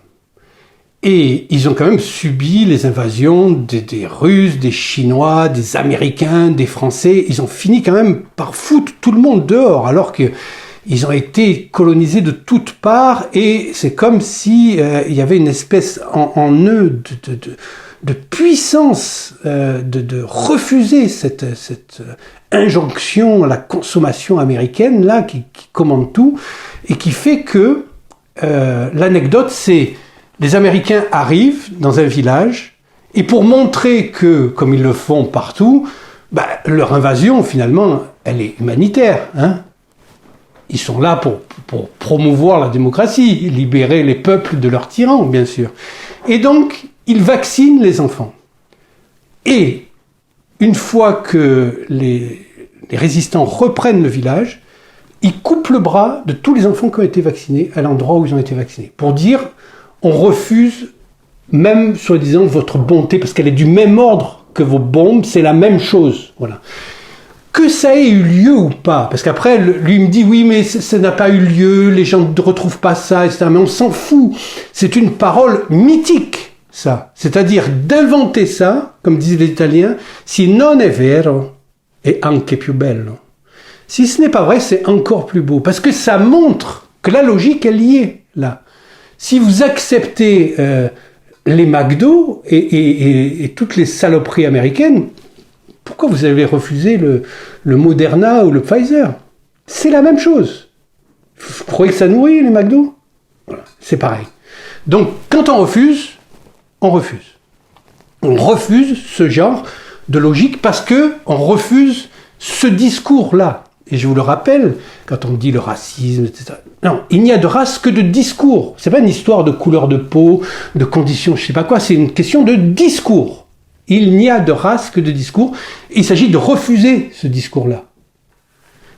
Speaker 1: Et ils ont quand même subi les invasions des Russes, des Chinois, des Américains, des Français. Ils ont fini quand même par foutre tout le monde dehors, alors qu'ils ont été colonisés de toutes parts. Et c'est comme si il y avait une espèce en eux de puissance de refuser cette injonction à la consommation américaine là qui commande tout et qui fait que l'anecdote c'est les Américains arrivent dans un village et pour montrer que, comme ils le font partout, leur invasion, finalement, elle est humanitaire. Ils sont là pour promouvoir la démocratie, libérer les peuples de leurs tyrans, bien sûr. Et donc, ils vaccinent les enfants. Et une fois que les résistants reprennent le village, ils coupent le bras de tous les enfants qui ont été vaccinés à l'endroit où ils ont été vaccinés, pour dire... On refuse, même soi-disant, votre bonté, parce qu'elle est du même ordre que vos bombes, c'est la même chose. Voilà. Que ça ait eu lieu ou pas, parce qu'après, lui me dit, oui, mais ça n'a pas eu lieu, les gens ne retrouvent pas ça, etc. Mais on s'en fout. C'est une parole mythique, ça. C'est-à-dire d'inventer ça, comme disent les Italiens, si non è vero, è anche più bello. Si ce n'est pas vrai, c'est encore plus beau. Parce que ça montre que la logique, elle y est, là. Si vous acceptez les McDo et toutes les saloperies américaines, pourquoi vous avez refusé le Moderna ou le Pfizer? C'est la même chose. Vous croyez que ça nourrit les McDo? Voilà, c'est pareil. Donc, quand on refuse, on refuse. On refuse ce genre de logique parce que on refuse ce discours-là. Et je vous le rappelle, quand on dit le racisme, etc. Non, il n'y a de race que de discours. C'est pas une histoire de couleur de peau, de conditions, je sais pas quoi. C'est une question de discours. Il n'y a de race que de discours. Il s'agit de refuser ce discours-là.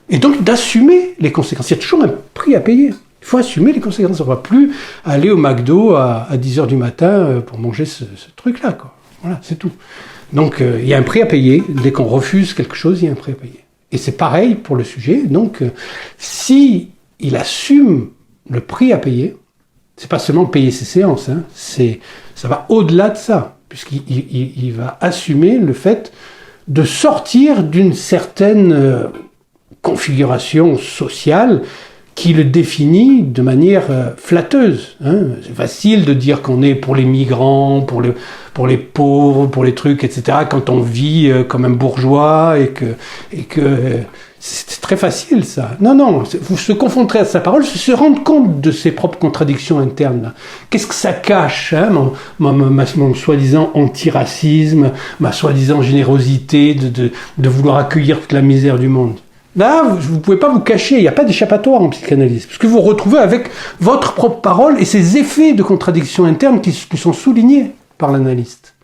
Speaker 1: Et donc d'assumer les conséquences. Il y a toujours un prix à payer. Il faut assumer les conséquences. On ne va plus aller au McDo à 10h du matin pour manger ce truc-là, quoi. Voilà, c'est tout. Donc il y a un prix à payer. Dès qu'on refuse quelque chose, il y a un prix à payer. Et c'est pareil pour le sujet. Donc si il assume le prix à payer, c'est pas seulement payer ses séances, hein, ça va au-delà de ça. Puisqu'il va assumer le fait de sortir d'une certaine configuration sociale qui le définit de manière flatteuse. Hein. C'est facile de dire qu'on est pour les migrants, pour les pauvres, pour les trucs, etc., quand on vit comme un bourgeois et que c'est très facile, ça. Non, vous se confronterez à sa parole, se rendre compte de ses propres contradictions internes. Là. Qu'est-ce que ça cache, hein, mon soi-disant antiracisme, ma soi-disant générosité de vouloir accueillir toute la misère du monde. Là, vous ne pouvez pas vous cacher, il n'y a pas d'échappatoire en psychanalyse, parce que vous vous retrouvez avec votre propre parole et ces effets de contradiction interne qui sont soulignés par l'analyste.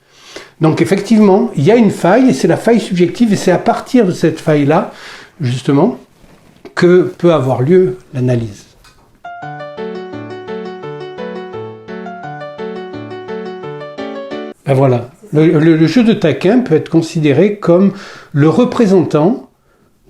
Speaker 1: Donc effectivement, il y a une faille, et c'est la faille subjective, et c'est à partir de cette faille-là, justement, que peut avoir lieu l'analyse. Ben voilà, le jeu de taquin peut être considéré comme le représentant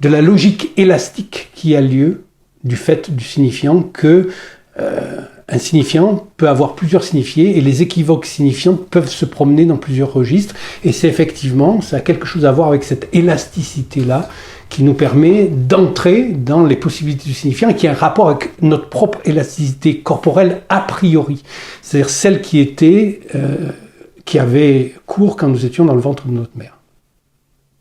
Speaker 1: de la logique élastique qui a lieu du fait du signifiant que un signifiant peut avoir plusieurs signifiés et les équivoques signifiants peuvent se promener dans plusieurs registres et c'est effectivement, ça a quelque chose à voir avec cette élasticité-là qui nous permet d'entrer dans les possibilités du signifiant et qui a un rapport avec notre propre élasticité corporelle a priori, c'est-à-dire celle qui avait cours quand nous étions dans le ventre de notre mère.